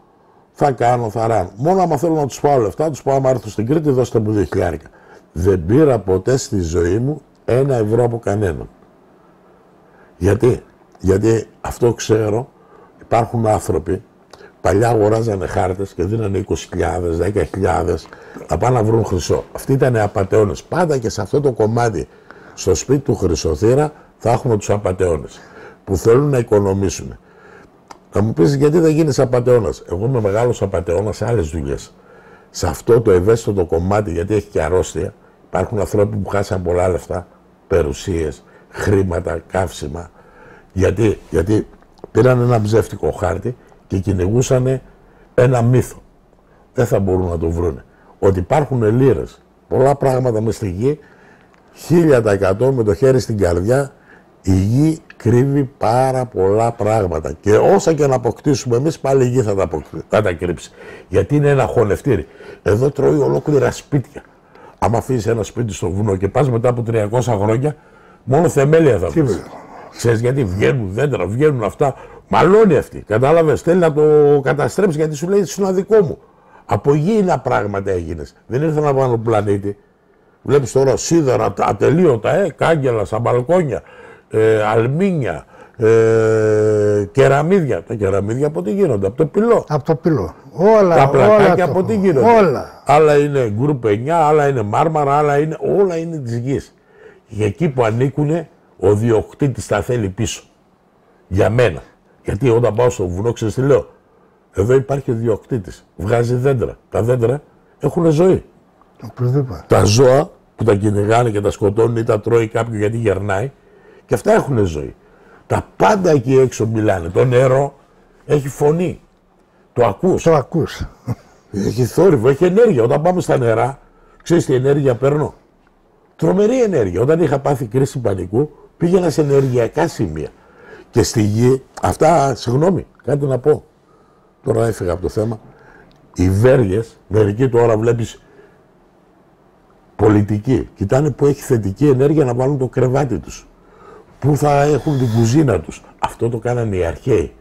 θα κάνω, θα ράνω. Μόνο άμα θέλω να τους πάω λεφτά, τους πάω άμα έρθω στην Κρήτη, δώστε μου 2.000. Δεν πήρα ποτέ στη ζωή μου 1 ευρώ από κανέναν. Γιατί αυτό ξέρω, υπάρχουν άνθρωποι, παλιά αγοράζανε χάρτες και δίνανε 20.000, 10.000 να πάνε να βρουν χρυσό. Αυτοί ήταν απατεώνες. Πάντα και σε αυτό το κομμάτι, στο σπίτι του Χρυσοθύρα, θα έχουμε τους απατεώνες που θέλουν να οικονομήσουν. Να μου πεις γιατί δεν γίνεις απατεώνας. Εγώ είμαι μεγάλος απατεώνας σε άλλες δουλειές. Σε αυτό το ευαίσθητο κομμάτι, γιατί έχει και αρρώστια, υπάρχουν άνθρωποι που χάσαν πολλά λεφτά, περιουσίες, χρήματα, καύσιμα. Γιατί πήραν ένα ψεύτικο χάρτη και κυνηγούσαν ένα μύθο. Δεν θα μπορούν να το βρούνε. Ότι υπάρχουν λίρες, πολλά πράγματα μες στη γη, 1000% με το χέρι στην καρδιά, η γη κρύβει πάρα πολλά πράγματα. Και όσα και να αποκτήσουμε εμείς, πάλι η γη θα τα κρύψει. Γιατί είναι ένα χωνευτήρι. Εδώ τρώει ολόκληρα σπίτια. Άμα αφήσεις ένα σπίτι στο βουνό και πας μετά από 300 χρόνια, μόνο θεμέλια θα πεις. Ξέρεις γιατί βγαίνουν δέντρα, βγαίνουν αυτά. Μαλώνει αυτή. Κατάλαβες, θέλει να το καταστρέψει γιατί σου λέει είναι δικό μου. Από γήινα πράγματα έγινες. Δεν ήρθε να πάνω πλανήτη. Βλέπεις τώρα σίδερα ατελείωτα, κάγκελα στα μπαλκόνια, αλμίνια, κεραμίδια. Τα κεραμίδια από τι γίνονται, από το πυλό. Από το πυλό. Όλα. Τα πλακάκια από τι γίνονται. Όλα. Άλλα είναι γκρουπ 9, άλλα είναι μάρμαρα, όλα είναι της γης. Και εκεί που ανήκουνε, ο διοκτήτης τα θέλει πίσω. Για μένα. Γιατί όταν πάω στο βουνό, ξέρεις τι λέω. Εδώ υπάρχει ο διοκτήτης. Βγάζει δέντρα. Τα δέντρα έχουν ζωή. Τα ζώα που τα κυνηγάνε και τα σκοτώνουν ή τα τρώει κάποιο γιατί γερνάει, και αυτά έχουν ζωή. Τα πάντα εκεί έξω μιλάνε. Το νερό έχει φωνή. Το ακούς. Το ακούς. Έχει θόρυβο, έχει ενέργεια. Όταν πάμε στα νερά, ξέρεις τι ενέργεια παίρνω. Τρομερή ενέργεια. Όταν είχα πάθει κρίση πανικού, πήγαινα σε ενεργειακά σημεία. Και στη γη, αυτά, συγγνώμη, κάτι να πω. Τώρα έφυγα από το θέμα. Οι βέργες, μερικοί τώρα βλέπεις πολιτικοί, κοιτάνε που έχει θετική ενέργεια να βάλουν το κρεβάτι τους. Πού θα έχουν την κουζίνα τους. Αυτό το κάνανε οι αρχαίοι.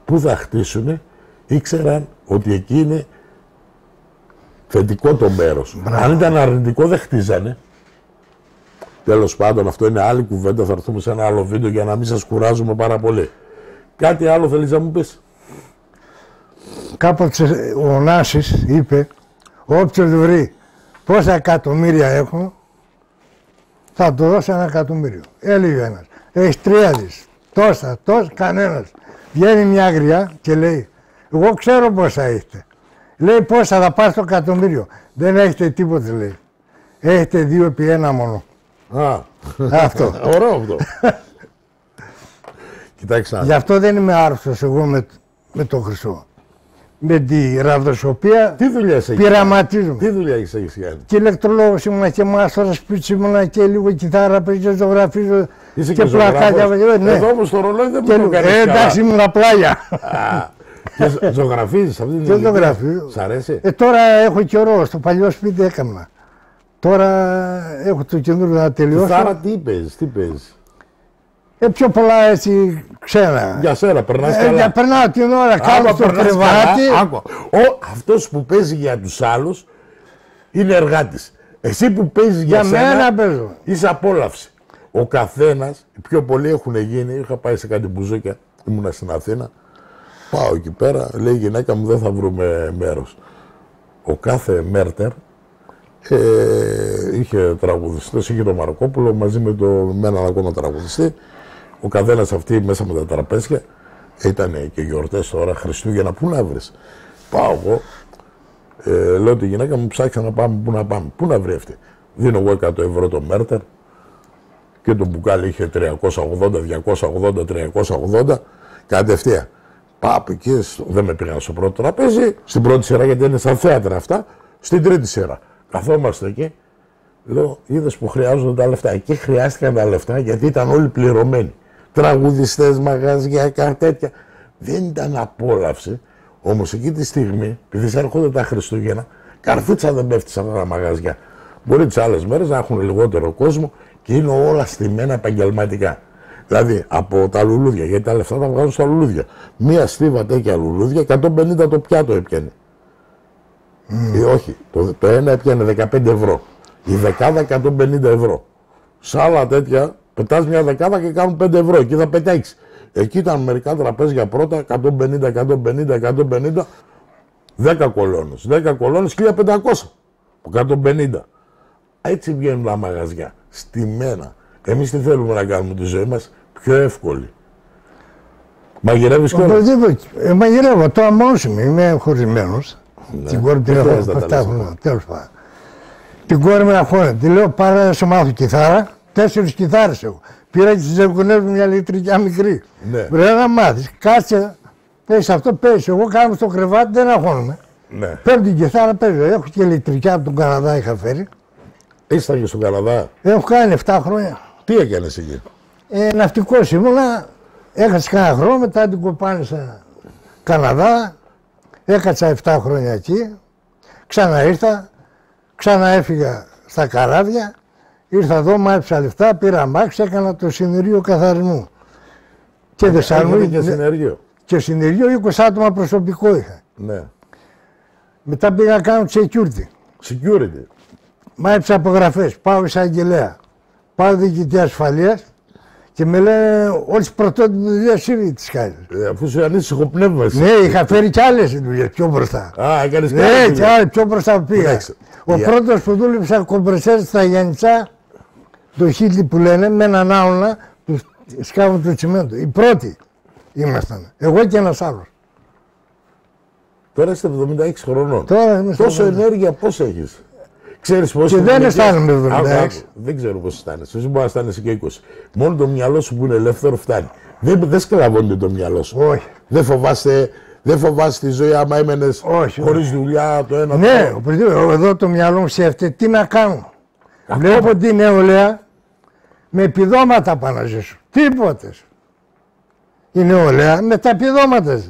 Πού θα χτίσουνε, ήξεραν ότι εκεί είναι θετικό το μέρος. Αν ήταν αρνητικό δεν χτίζανε. Τέλος πάντων, αυτό είναι άλλη κουβέντα, θα έρθουμε σε ένα άλλο βίντεο για να μην σας κουράζουμε πάρα πολύ. Κάτι άλλο θέλεις να μου πεις? Κάποτε ο Νάσης είπε, όποιος βρει πόσα εκατομμύρια έχω, θα του δώσω 1 εκατομμύριο. Έλεγε ένας, έχεις 3 δις, τόσα, κανένας. Βγαίνει μια γριά και λέει, εγώ ξέρω πόσα έχετε. Λέει πόσα θα πάρει το εκατομμύριο. Δεν έχετε τίποτα, λέει. Έχετε 2 επί 1 μόνο. Αυτό. Ωραίο αυτό. Κοιτάξτε. Γι' αυτό δεν είμαι άρρωστος εγώ με το χρυσό. Με τη ραδοσοπία πειραματίζομαι. Τι δουλειά έχεις κάνει? Και ηλεκτρολόγος ήμουνα και μάστορα σπίτι ήμουνα και λίγο κιθάρα παίζω, ζωγραφίζω και πλακάκια. Ναι. Εδώ όμως το ρολόι δεν μου το κάνεις καλά. Εντάξει, ήμουνα πλάγια. Και ζωγραφίζεις αυτή την ηλικία? Και ζωγραφίζω. Σ' αρέσει? Τώρα έχω καιρό, στο παλιό σπίτι έκανα. Τώρα έχω το καινούριο να τελειώσω. Κιθάρα τι παίζεις? Πιο πολλά έτσι ξένα. Για σένα, περνάς καλά. Περνάω την ώρα, κάνω στο κρεβάτι. Αυτός που παίζει για τους άλλους είναι εργάτης. Εσύ που παίζεις για μένα παίζω. Είσαι απόλαυση. Ο καθένας, οι πιο πολλοί έχουν γίνει, είχα πάει σε κάτι μπουζούκια, ήμουνα στην Αθήνα, πάω εκεί πέρα, λέει η γυναίκα μου δεν θα βρούμε μέρος. Ο κάθε μέρτερ είχε τραγουδιστές, είχε τον Μαρκόπουλο μαζί με έναν ακόμα τραγουδιστή. Ο καθένας αυτοί μέσα με τα τραπέζια, ήταν και γιορτές τώρα, Χριστούγεννα, πού να βρεις? Πάω εγώ, λέω τη γυναίκα μου, ψάξα να πάμε, πού να πάμε, πού να βρει αυτή? Δίνω εγώ 100 ευρώ το μέρτερ και το μπουκάλι είχε 380, 280, 380, κατευθείαν. Πάω εκεί, δεν με πήγαν στο πρώτο τραπέζι, στην πρώτη σειρά γιατί είναι σαν θέατρα αυτά, στην τρίτη σειρά. Καθόμαστε εκεί, λέω, είδες που χρειάζονται τα λεφτά. Εκεί χρειάστηκαν τα λεφτά γιατί ήταν όλοι πληρωμένοι. Τραγουδιστές, μαγαζιά, τέτοια. Δεν ήταν απόλαυση Όμως εκεί τη στιγμή, επειδή έρχονται τα Χριστούγεννα, καρφίτσα δεν πέφτει σε αυτά τα μαγαζιά. Μπορεί τις άλλες μέρες να έχουν λιγότερο κόσμο και είναι όλα στημένα επαγγελματικά. Δηλαδή από τα λουλούδια, γιατί τα λεφτά τα βγάζουν στα λουλούδια. Μία στίβα τέτοια λουλούδια, 150 το πιάτο έπιανε. Όχι, το ένα έπιανε 15 ευρώ. Η δεκάδα 150 ευρώ. Σε άλλα τέτοια, πετάς μια δεκάδα και κάνουν 5 ευρώ. Εκεί θα πετάξει. Εκεί ήταν μερικά τραπέζια πρώτα, 150, 10 κολόνες. 10 κολόνες, 1500. 150. Έτσι βγαίνουν τα μαγαζιά. Στημένα. Εμείς τι θέλουμε να κάνουμε τη ζωή μας πιο εύκολη. Μαγειρεύεις κιόλας? Μαγειρεύω. Τώρα μόνος είμαι χωρισμένος. Ναι. Την κόρη την έχω 7 χρόνια. Τέλος πάντων. Την κόρη μου αγχώνεται. Τη λέω πάρε να σου μάθω κιθάρα. 4 κιθάρες έχω. Πήρα και τις ευκονές μου μια ηλεκτρικιά μικρή. Ναι. Πρέπει να μάθεις. Κάτσε. Πες αυτό, πες. Εγώ κάνω στο κρεβάτι, δεν αγχώνομαι. Ναι. Παίρνω την κιθάρα, παίζω. Έχω και ηλεκτρικιά από τον Καναδά είχα φέρει. Ήσταν και στον Καναδά. Έχω κάνει 7 χρόνια. Τι έκανες εκεί? Ναυτικός ήμουνα. Έχασα κανένα χρόνο, μετά την κοπάνισα Καναδά. Έκατσα 7 χρόνια εκεί. Ξαναήρθα. Ξαναέφυγα στα καράβια. Ήρθα εδώ, μάλιστα λεφτά, πήρα αμάξι, έκανα το συνεργείο καθαρισμού. Και Θεσσαλονίκη. Και συνεργείο. Και συνεργείο 20 άτομα προσωπικό είχα. Ναι. Μετά πήγα να κάνω security. Security. Μάλιστα απογραφές. Πάω εισαγγελέα. Πάω διοικητή ασφαλείας και με λένε όλες τις πρωτότυπες δουλειές ήδη τις κάνεις. Αφού είσαι ανήσυχο πνεύμα. Ναι, είχα φέρει κι άλλες δουλειές πιο μπροστά. Α, έκανες κι Ναι, άλλες κι δουλειές. άλλες πιο μπροστά πήγα. Ο πρώτος που δούλεψα κομπρεσέρ στα Γιάννητσά, το χίλι που λένε, με έναν άωνα του σκάβου του τσιμέντου. Οι πρώτοι ήμασταν. Εγώ και ένας άλλος. Τώρα είστε 76 χρονών. Τώρα είμαι Τόσο ενέργεια πώς έχεις? Ξέρεις πώς Και δεν αισθάνομαι 76. Δεν ξέρω πώς αισθάνεσαι. Εσύ μπορεί να αισθάνεσαι και 20. Μόνο το μυαλό σου που είναι ελεύθερο φτάνει. Δεν σκλαβώνεται το μυαλό σου. Όχι. Δεν φοβάσαι τη ζωή άμα έμενες χωρίς δουλειά το ένα. Ναι, εδώ το μυαλό μου σκέφτεται τι να κάνω. Βλέπω την νεολαία με επιδόματα πάνω να ζήσω. Τίποτε. Η νεολαία με τα επιδόματα.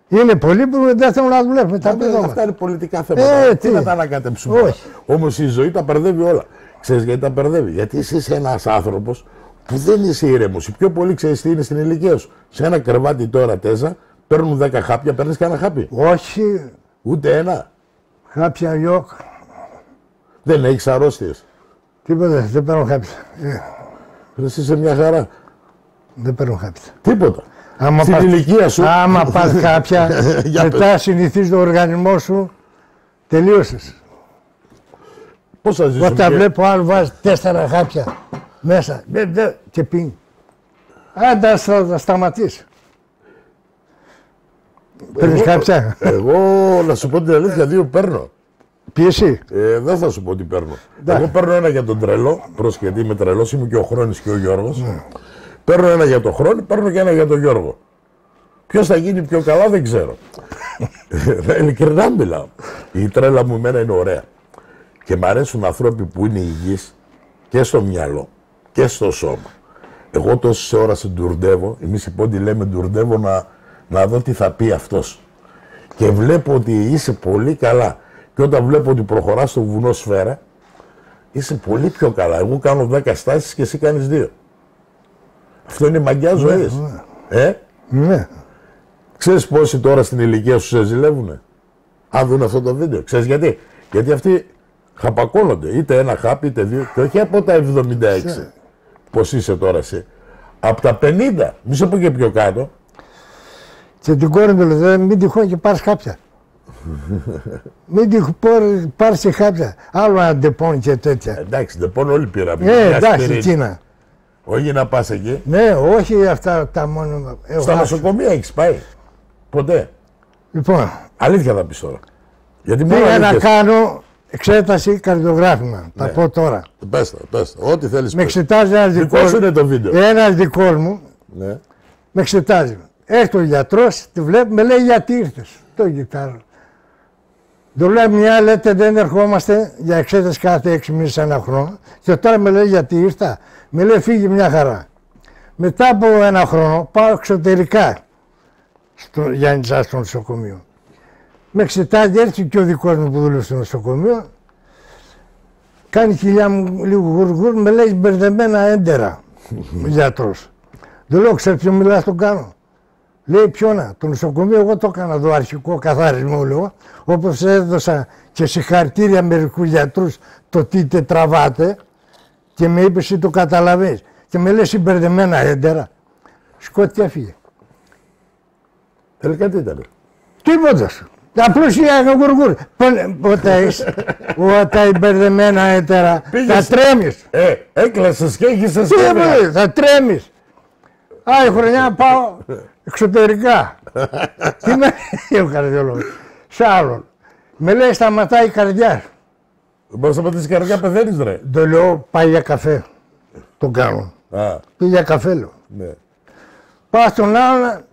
Είναι πολλοί που δεν θέλουν να δουλεύουν με τα επιδόματα. Αυτά είναι πολιτικά θέματα. Τι να τα ανακατέψουμε. Όχι. Όμως η ζωή τα μπερδεύει όλα. Ξέρεις γιατί τα μπερδεύει? Γιατί εσύ είσαι ένας άνθρωπος που δεν είσαι ήρεμος. Οι πιο πολλοί ξέρεις τι είναι στην ηλικία σου. Σε ένα κρεβάτι τώρα 4, παίρνουν 10 χάπια, παίρνεις κανένα χάπι? Όχι. Ούτε ένα. Χάπια γιοκ. Δεν έχεις αρρώστιες? Τίποτα, δεν παίρνω χάπια. Εσύ είσαι μια χαρά. Δεν παίρνω χάπια. Τίποτα. Άμα στην ηλικία σου. Άμα πας κάποια, μετά συνηθίζει το οργανισμό σου, τελείωσες. Πώς θα ζήσουμε? Όταν βλέπω άλλο βάζει 4 χάπια μέσα και πίνει. Άντα θα σταματήσει. Παίρνεις χάπια? Εγώ να σου πω την αλήθεια, 2 παίρνω. Πίεση. Δεν θα σου πω τι παίρνω. Εγώ παίρνω ένα για τον τρελό, γιατί είμαι τρελός, είμαι και ο Χρόνης και ο Γιώργος. Παίρνω ένα για τον Χρόνη, παίρνω και ένα για τον Γιώργο. Ποιος θα γίνει πιο καλά δεν ξέρω. Ειλικρινά μιλάω. Η τρέλα μου εμένα είναι ωραία. Και μ' αρέσουν ανθρώποι που είναι υγιείς και στο μυαλό και στο σώμα. Εγώ τόσες ώρες ντουρντεύω, εμείς οι πόντοι λέμε ντουρντεύω να δω τι θα πει αυτός. Και βλέπω ότι είσαι πολύ καλά. Και όταν βλέπω ότι προχωράς στο βουνό σφαίρα, είσαι πολύ πιο καλά. Εγώ κάνω 10 στάσεις και εσύ κάνεις 2. Αυτό είναι μαγιά ζωής. Ναι. Ξέρεις πόσοι τώρα στην ηλικία σου σε ζηλεύουνε? Αν δουν αυτό το βίντεο. Ξέρεις γιατί? Γιατί αυτοί χαπακώνονται. Είτε ένα χάπι είτε 2. Και όχι από τα 76. Πώς είσαι τώρα εσύ? Από τα 50. Μη σε πω και πιο κάτω. Και την κόρη μου λέει μην τυχόν και πάρεις χάπια. Μην τυχόν πάρεις και χάπια. Άλλο ένα ντεπών και τέτοια. Εντάξει, ντεπών όλοι πήραμε. Εντάξει, εκείνα. Όχι να πας εκεί. Ναι, όχι αυτά τα μόνο. Στα νοσοκομεία έχεις πάει? Ποτέ? Λοιπόν, αλήθεια θα πεις τώρα. Γιατί πήγα να κάνω εξέταση καρδιογράφημα. Τα πω τώρα. Πες τα, ό,τι θέλεις. Με εξετάζει ένας δικός μου. Ναι. Με εξετάζει. Έρχεται ο γιατρός, τη βλέπει, με λέει γιατί ήρθες. Το κοιτάζω. Του λέει μια, λέτε δεν ερχόμαστε για εξέταση κάθε 6 μήνες ένα χρόνο. Και τώρα με λέει γιατί ήρθα. Με λέει φύγει μια χαρά. Μετά από ένα χρόνο πάω εξωτερικά. στο Γιάννητσά στο νοσοκομείο. Με εξετάζει, έρθει και ο δικός μου που δούλευε στο νοσοκομείο, κάνει κοιλιά μου λίγο γουργουρ, με λέει μπερδεμένα έντερα ο γιατρός. Δεν λέω, ξέρεις ποιο μιλάς, τον κάνω. Λέει ποιόνα, το νοσοκομείο εγώ το έκανα το αρχικό καθάρισμα, λέω, όπως έδωσα και συγχαρητήρια μερικούς γιατρούς το τι τραβάτε και με είπε εσύ το καταλαβαίνεις. Και με λέει συμπερδεμένα έντερα. Σκότη και έφυγε. Τελικά τι ήταν. Τίποτα σου. Απλώς είχα γουργούρ. Όταν μπερδεμένα έντερα θα τρέμεις. Έκλασες και έγισες Τι θα τρέμεις. Άλλη χρονιά πάω εξωτερικά. Τι με λέει ο καρδιολόγος. Σ' άλλον. Με λέει σταματάει η καρδιά. Μπορείς να πατήσεις η καρδιά, πεθαίνεις ρε. Το λέω πάει για καφέ. Τον κάνω. Πήγε για καφέ λέω. Ναι. Πάω στον άλλον.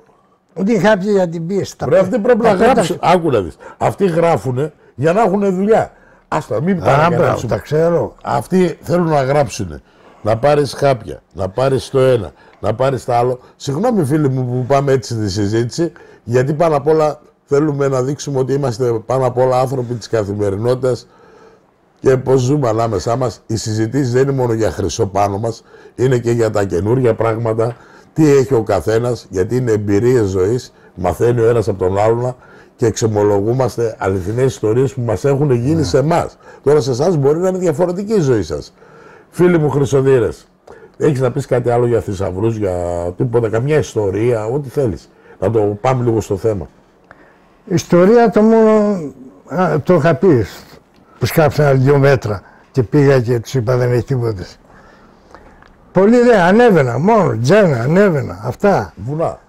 Δεν είχα πει για την πίεση. Ρε, αυτοί πρέπει να γράψουν. Άκου να δεις. Αυτοί γράφουνε για να έχουν δουλειά. Άστα, μην παρακαλέσουν. Τα ξέρω. Αυτοί θέλουν να γράψουν. Να πάρεις χάπια, να πάρεις το ένα, να πάρεις το άλλο. Συγγνώμη φίλοι μου που πάμε έτσι στη συζήτηση, γιατί πάνω απ' όλα θέλουμε να δείξουμε ότι είμαστε πάνω απ' όλα άνθρωποι της καθημερινότητας και πώς ζούμε ανάμεσά μας. Οι συζητήσεις δεν είναι μόνο για χρυσό πάνω μας, είναι και για τα καινούργια πράγματα. Τι έχει ο καθένας, γιατί είναι εμπειρίες ζωής, μαθαίνει ο ένας από τον άλλον και εξομολογούμαστε αληθινές ιστορίες που μας έχουν γίνει σε εμάς. Τώρα σε εσάς μπορεί να είναι διαφορετική η ζωή σας. Φίλοι μου Χρυσοδύρες, έχεις να πεις κάτι άλλο για θησαυρούς, για τίποτα, καμιά ιστορία, ό,τι θέλεις. Να το πάμε λίγο στο θέμα. Ιστορία το μόνο, το είχα πει, που σκάψα 2 μέτρα και πήγα και τους είπα δεν έχει τίποτα. Πολύ δε, ανέβαινα μόνο, τζένα, ανέβαινα, αυτά. Βουνά.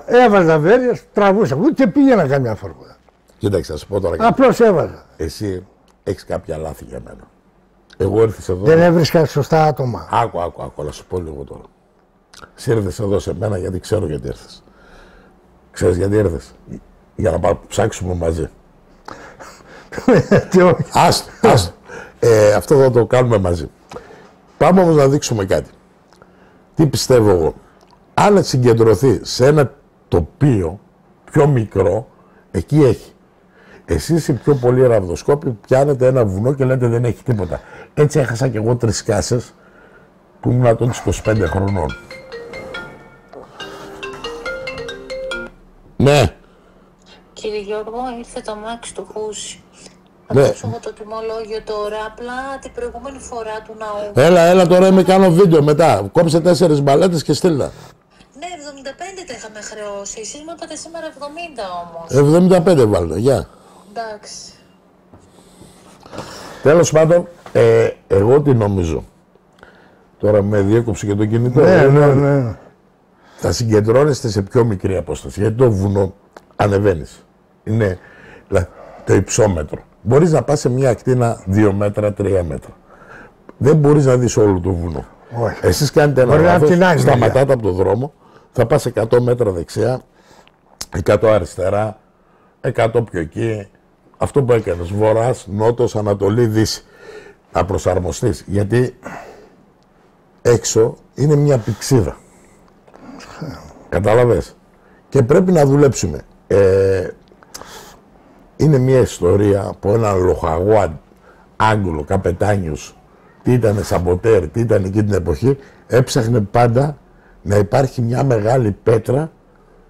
Έβαζα βέρειες, τραβούσα, ούτε πήγαινα καμιά φορά. Κοίταξε, θα σου πω τώρα. Απλώς έβαζα. Εσύ έχεις κάποια λάθη για μένα. Εγώ ήρθες εδώ. Δεν έβρισκα σωστά άτομα. Άκου, να σου πω λίγο τώρα. Εσύ ήρθες εδώ σε μένα γιατί ξέρω γιατί ήρθες. Ξέρεις γιατί ήρθες. Για να ψάξουμε μαζί. Άστο. Αυτό θα το κάνουμε μαζί. Πάμε όμως να δείξουμε κάτι. Τι πιστεύω εγώ. Αν συγκεντρωθεί σε ένα τοπίο πιο μικρό, εκεί έχει. Εσείς οι πιο πολλοί ραβδοσκόποι πιάνετε ένα βουνό και λέτε δεν έχει τίποτα. Έτσι έχασα κι εγώ 3 κάσες που ήμουν τότε 25 χρονών. Ναι. Κύριε Γιώργο, ήρθε το αμάξι του Χούση. Θα Ναι. δώσω εγώ το τιμολόγιο τώρα, απλά την προηγούμενη φορά του ναού. Έλα τώρα είμαι κάνω βίντεο μετά. Κόψε 4 μπαλέτες και στείλα. Ναι, 75 τα είχαμε χρεώσει. Εσείς μου είπατε σήμερα 70 όμως. 75 βάλτε, γεια. Εντάξει. Τέλος πάντων, εγώ τι νομίζω. Τώρα με διέκοψε και το κινητό. Ναι. Θα συγκεντρώνεστε σε πιο μικρή απόσταση. Γιατί το βουνό ανεβαίνεις. Είναι το υψόμετρο. Μπορείς να πας σε μια ακτίνα 2 μέτρα, 3 μέτρα. Δεν μπορείς να δεις όλο το βουνό. Όχι. Εσείς κάνετε ένα λάθος, σταματάτε από το δρόμο, θα πας 100 μέτρα δεξιά, 100 αριστερά, 100 πιο εκεί. Αυτό που έκανες, βορράς, νότος, ανατολή, δύση. Να προσαρμοστείς, γιατί έξω είναι μια πηξίδα. Κατάλαβες. Και πρέπει να δουλέψουμε. Είναι μια ιστορία από έναν λοχαγό Άγγλο, καπετάνιος, τι ήταν σαμποτέρ, τι ήταν εκεί την εποχή, έψαχνε πάντα να υπάρχει μια μεγάλη πέτρα,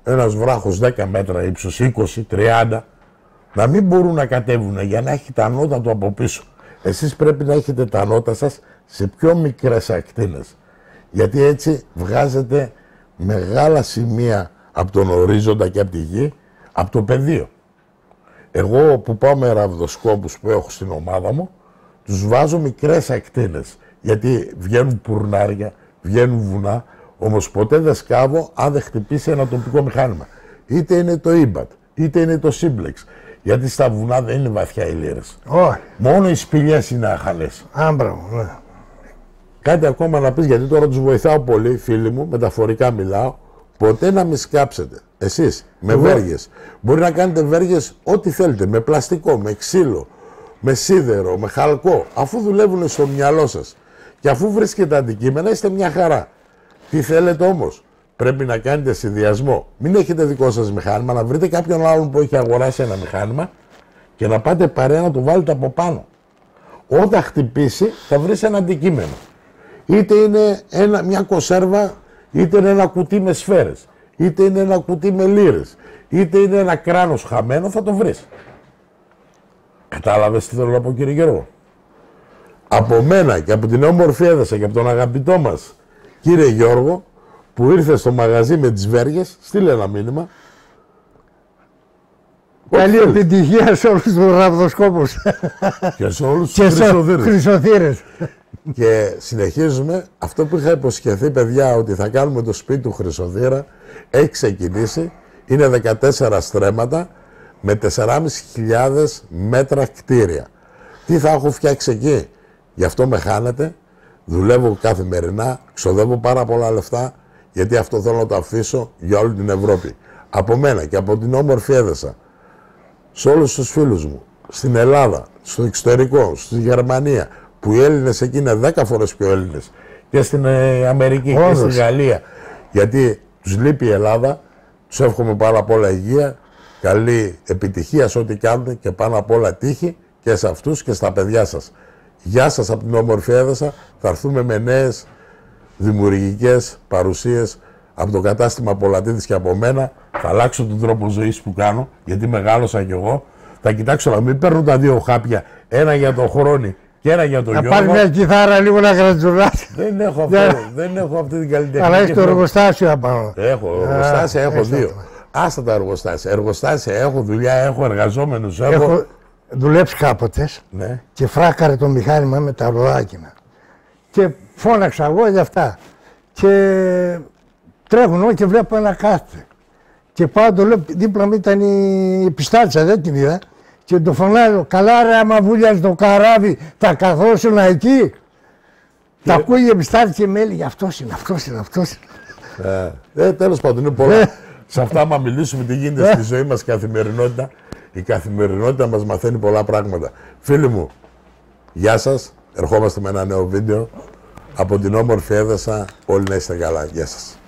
ένας βράχος 10 μέτρα ύψος, 20, 30, να μην μπορούν να κατέβουν για να έχει τα νότα του από πίσω. Εσείς πρέπει να έχετε τα νότα σας σε πιο μικρές ακτίνες, γιατί έτσι βγάζετε μεγάλα σημεία από τον ορίζοντα και από τη γη, από το πεδίο. Εγώ που πάω με ραβδοσκόπους που έχω στην ομάδα μου, τους βάζω μικρές ακτίνες, γιατί βγαίνουν πουρνάρια, βγαίνουν βουνά, όμως ποτέ δεν σκάβω αν δεν χτυπήσει ένα τοπικό μηχάνημα. Είτε είναι το ίμπατ, είτε είναι το σύμπλεξ, γιατί στα βουνά δεν είναι βαθιά οι λίρες. Όχι. Μόνο οι σπηλιές είναι αχαλές. Άμπραβο, ναι. Κάτι ακόμα να πεις, γιατί τώρα τους βοηθάω πολύ, φίλοι μου, μεταφορικά μιλάω, ποτέ να μην σκάψετε. Εσείς, με βέργες. Μπορεί να κάνετε βέργες ό,τι θέλετε, με πλαστικό, με ξύλο, με σίδερο, με χαλκό, αφού δουλεύουν στο μυαλό σας. Και αφού βρίσκετε αντικείμενα, είστε μια χαρά. Τι θέλετε όμως, πρέπει να κάνετε συνδυασμό. Μην έχετε δικό σας μηχάνημα, να βρείτε κάποιον άλλον που έχει αγοράσει ένα μηχάνημα και να πάτε παρέα να το βάλετε από πάνω. Όταν χτυπήσει θα βρεις ένα αντικείμενο. Είτε είναι μια κονσέρβα, είτε είναι ένα κουτί με σφαίρες, είτε είναι ένα κουτί με λίρες, είτε είναι ένα κράνος χαμένο, θα το βρεις. Κατάλαβες τι θέλω να πω, κύριε Γιώργο? Από μένα και από την όμορφη Έδεσα και από τον αγαπητό μας κύριε Γιώργο, που ήρθε στο μαγαζί με τις βέργες, στείλε ένα μήνυμα. Καλή επιτυχία σε όλους τους ραβδοσκόπους. Και σε όλους τους χρυσοθύρες. Και συνεχίζουμε. Αυτό που είχα υποσχεθεί, παιδιά, ότι θα κάνουμε το σπίτι του Χρυσοδύρα, έχει ξεκινήσει. Είναι 14 στρέμματα με 4.500 μέτρα κτίρια. Τι θα έχω φτιάξει εκεί? Γι' αυτό με χάνετε. Δουλεύω καθημερινά, ξοδεύω πάρα πολλά λεφτά, γιατί αυτό θέλω να το αφήσω για όλη την Ευρώπη. Από μένα και από την όμορφη Έδεσα, σε όλους τους φίλους μου, στην Ελλάδα, στο εξωτερικό, στη Γερμανία, που οι Έλληνες εκεί είναι 10 φορές πιο Έλληνες, και στην Αμερική και στη Γαλλία, γιατί τους λείπει η Ελλάδα, τους εύχομαι πάρα πολλά υγεία, καλή επιτυχία σε ό,τι κάνετε και πάνω απ' όλα τύχη και σε αυτούς και στα παιδιά σας. Γεια σας από την όμορφη Έδεσα, θα έρθουμε με νέες δημιουργικές παρουσίες από το κατάστημα Πολατίδης και από μένα. Θα αλλάξω τον τρόπο ζωής που κάνω, γιατί μεγάλωσα κι εγώ. Θα κοιτάξω να μην παίρνω τα δύο χάπια, ένα για τον Χρόνη και ένα για τον Γιώργο. Να πάρει μια κιθάρα λίγο να γρατζουράσει. Δεν έχω αυτή την καλλιτεχνική. Αλλά έχει το εργοστάσιο απάνω. Έχω εργοστάσια, έχω δύο. Άστα τα εργοστάσια. Εργοστάσια έχω, δουλειά έχω, εργαζόμενους έχω. Δουλέψει κάποτε και φράκαρε το μηχάνημα με τα ροδάκινα. Και φώναξα εγώ για αυτά. Και τρέχουν όλοι και βλέπω ένα κάθεται. Και πάω το λέω, δίπλα μου ήταν η πιστάτσα, δεν την είδα. Και το φωνάζω, καλά ρε άμα βούλιαζε το καράβι, θα καθόσουν εκεί. Τα ακούει η πιστάτσα και με έλεγε, αυτός είναι. Τέλος πάντων, είναι πολλά. Σε αυτά, άμα μιλήσουμε τι γίνεται στη ζωή μας καθημερινότητα, η καθημερινότητα μας μαθαίνει πολλά πράγματα. Φίλοι μου, γεια σας. Ερχόμαστε με ένα νέο βίντεο. Από την όμορφη Έδεσα, όλοι να είστε καλά. Γεια σας.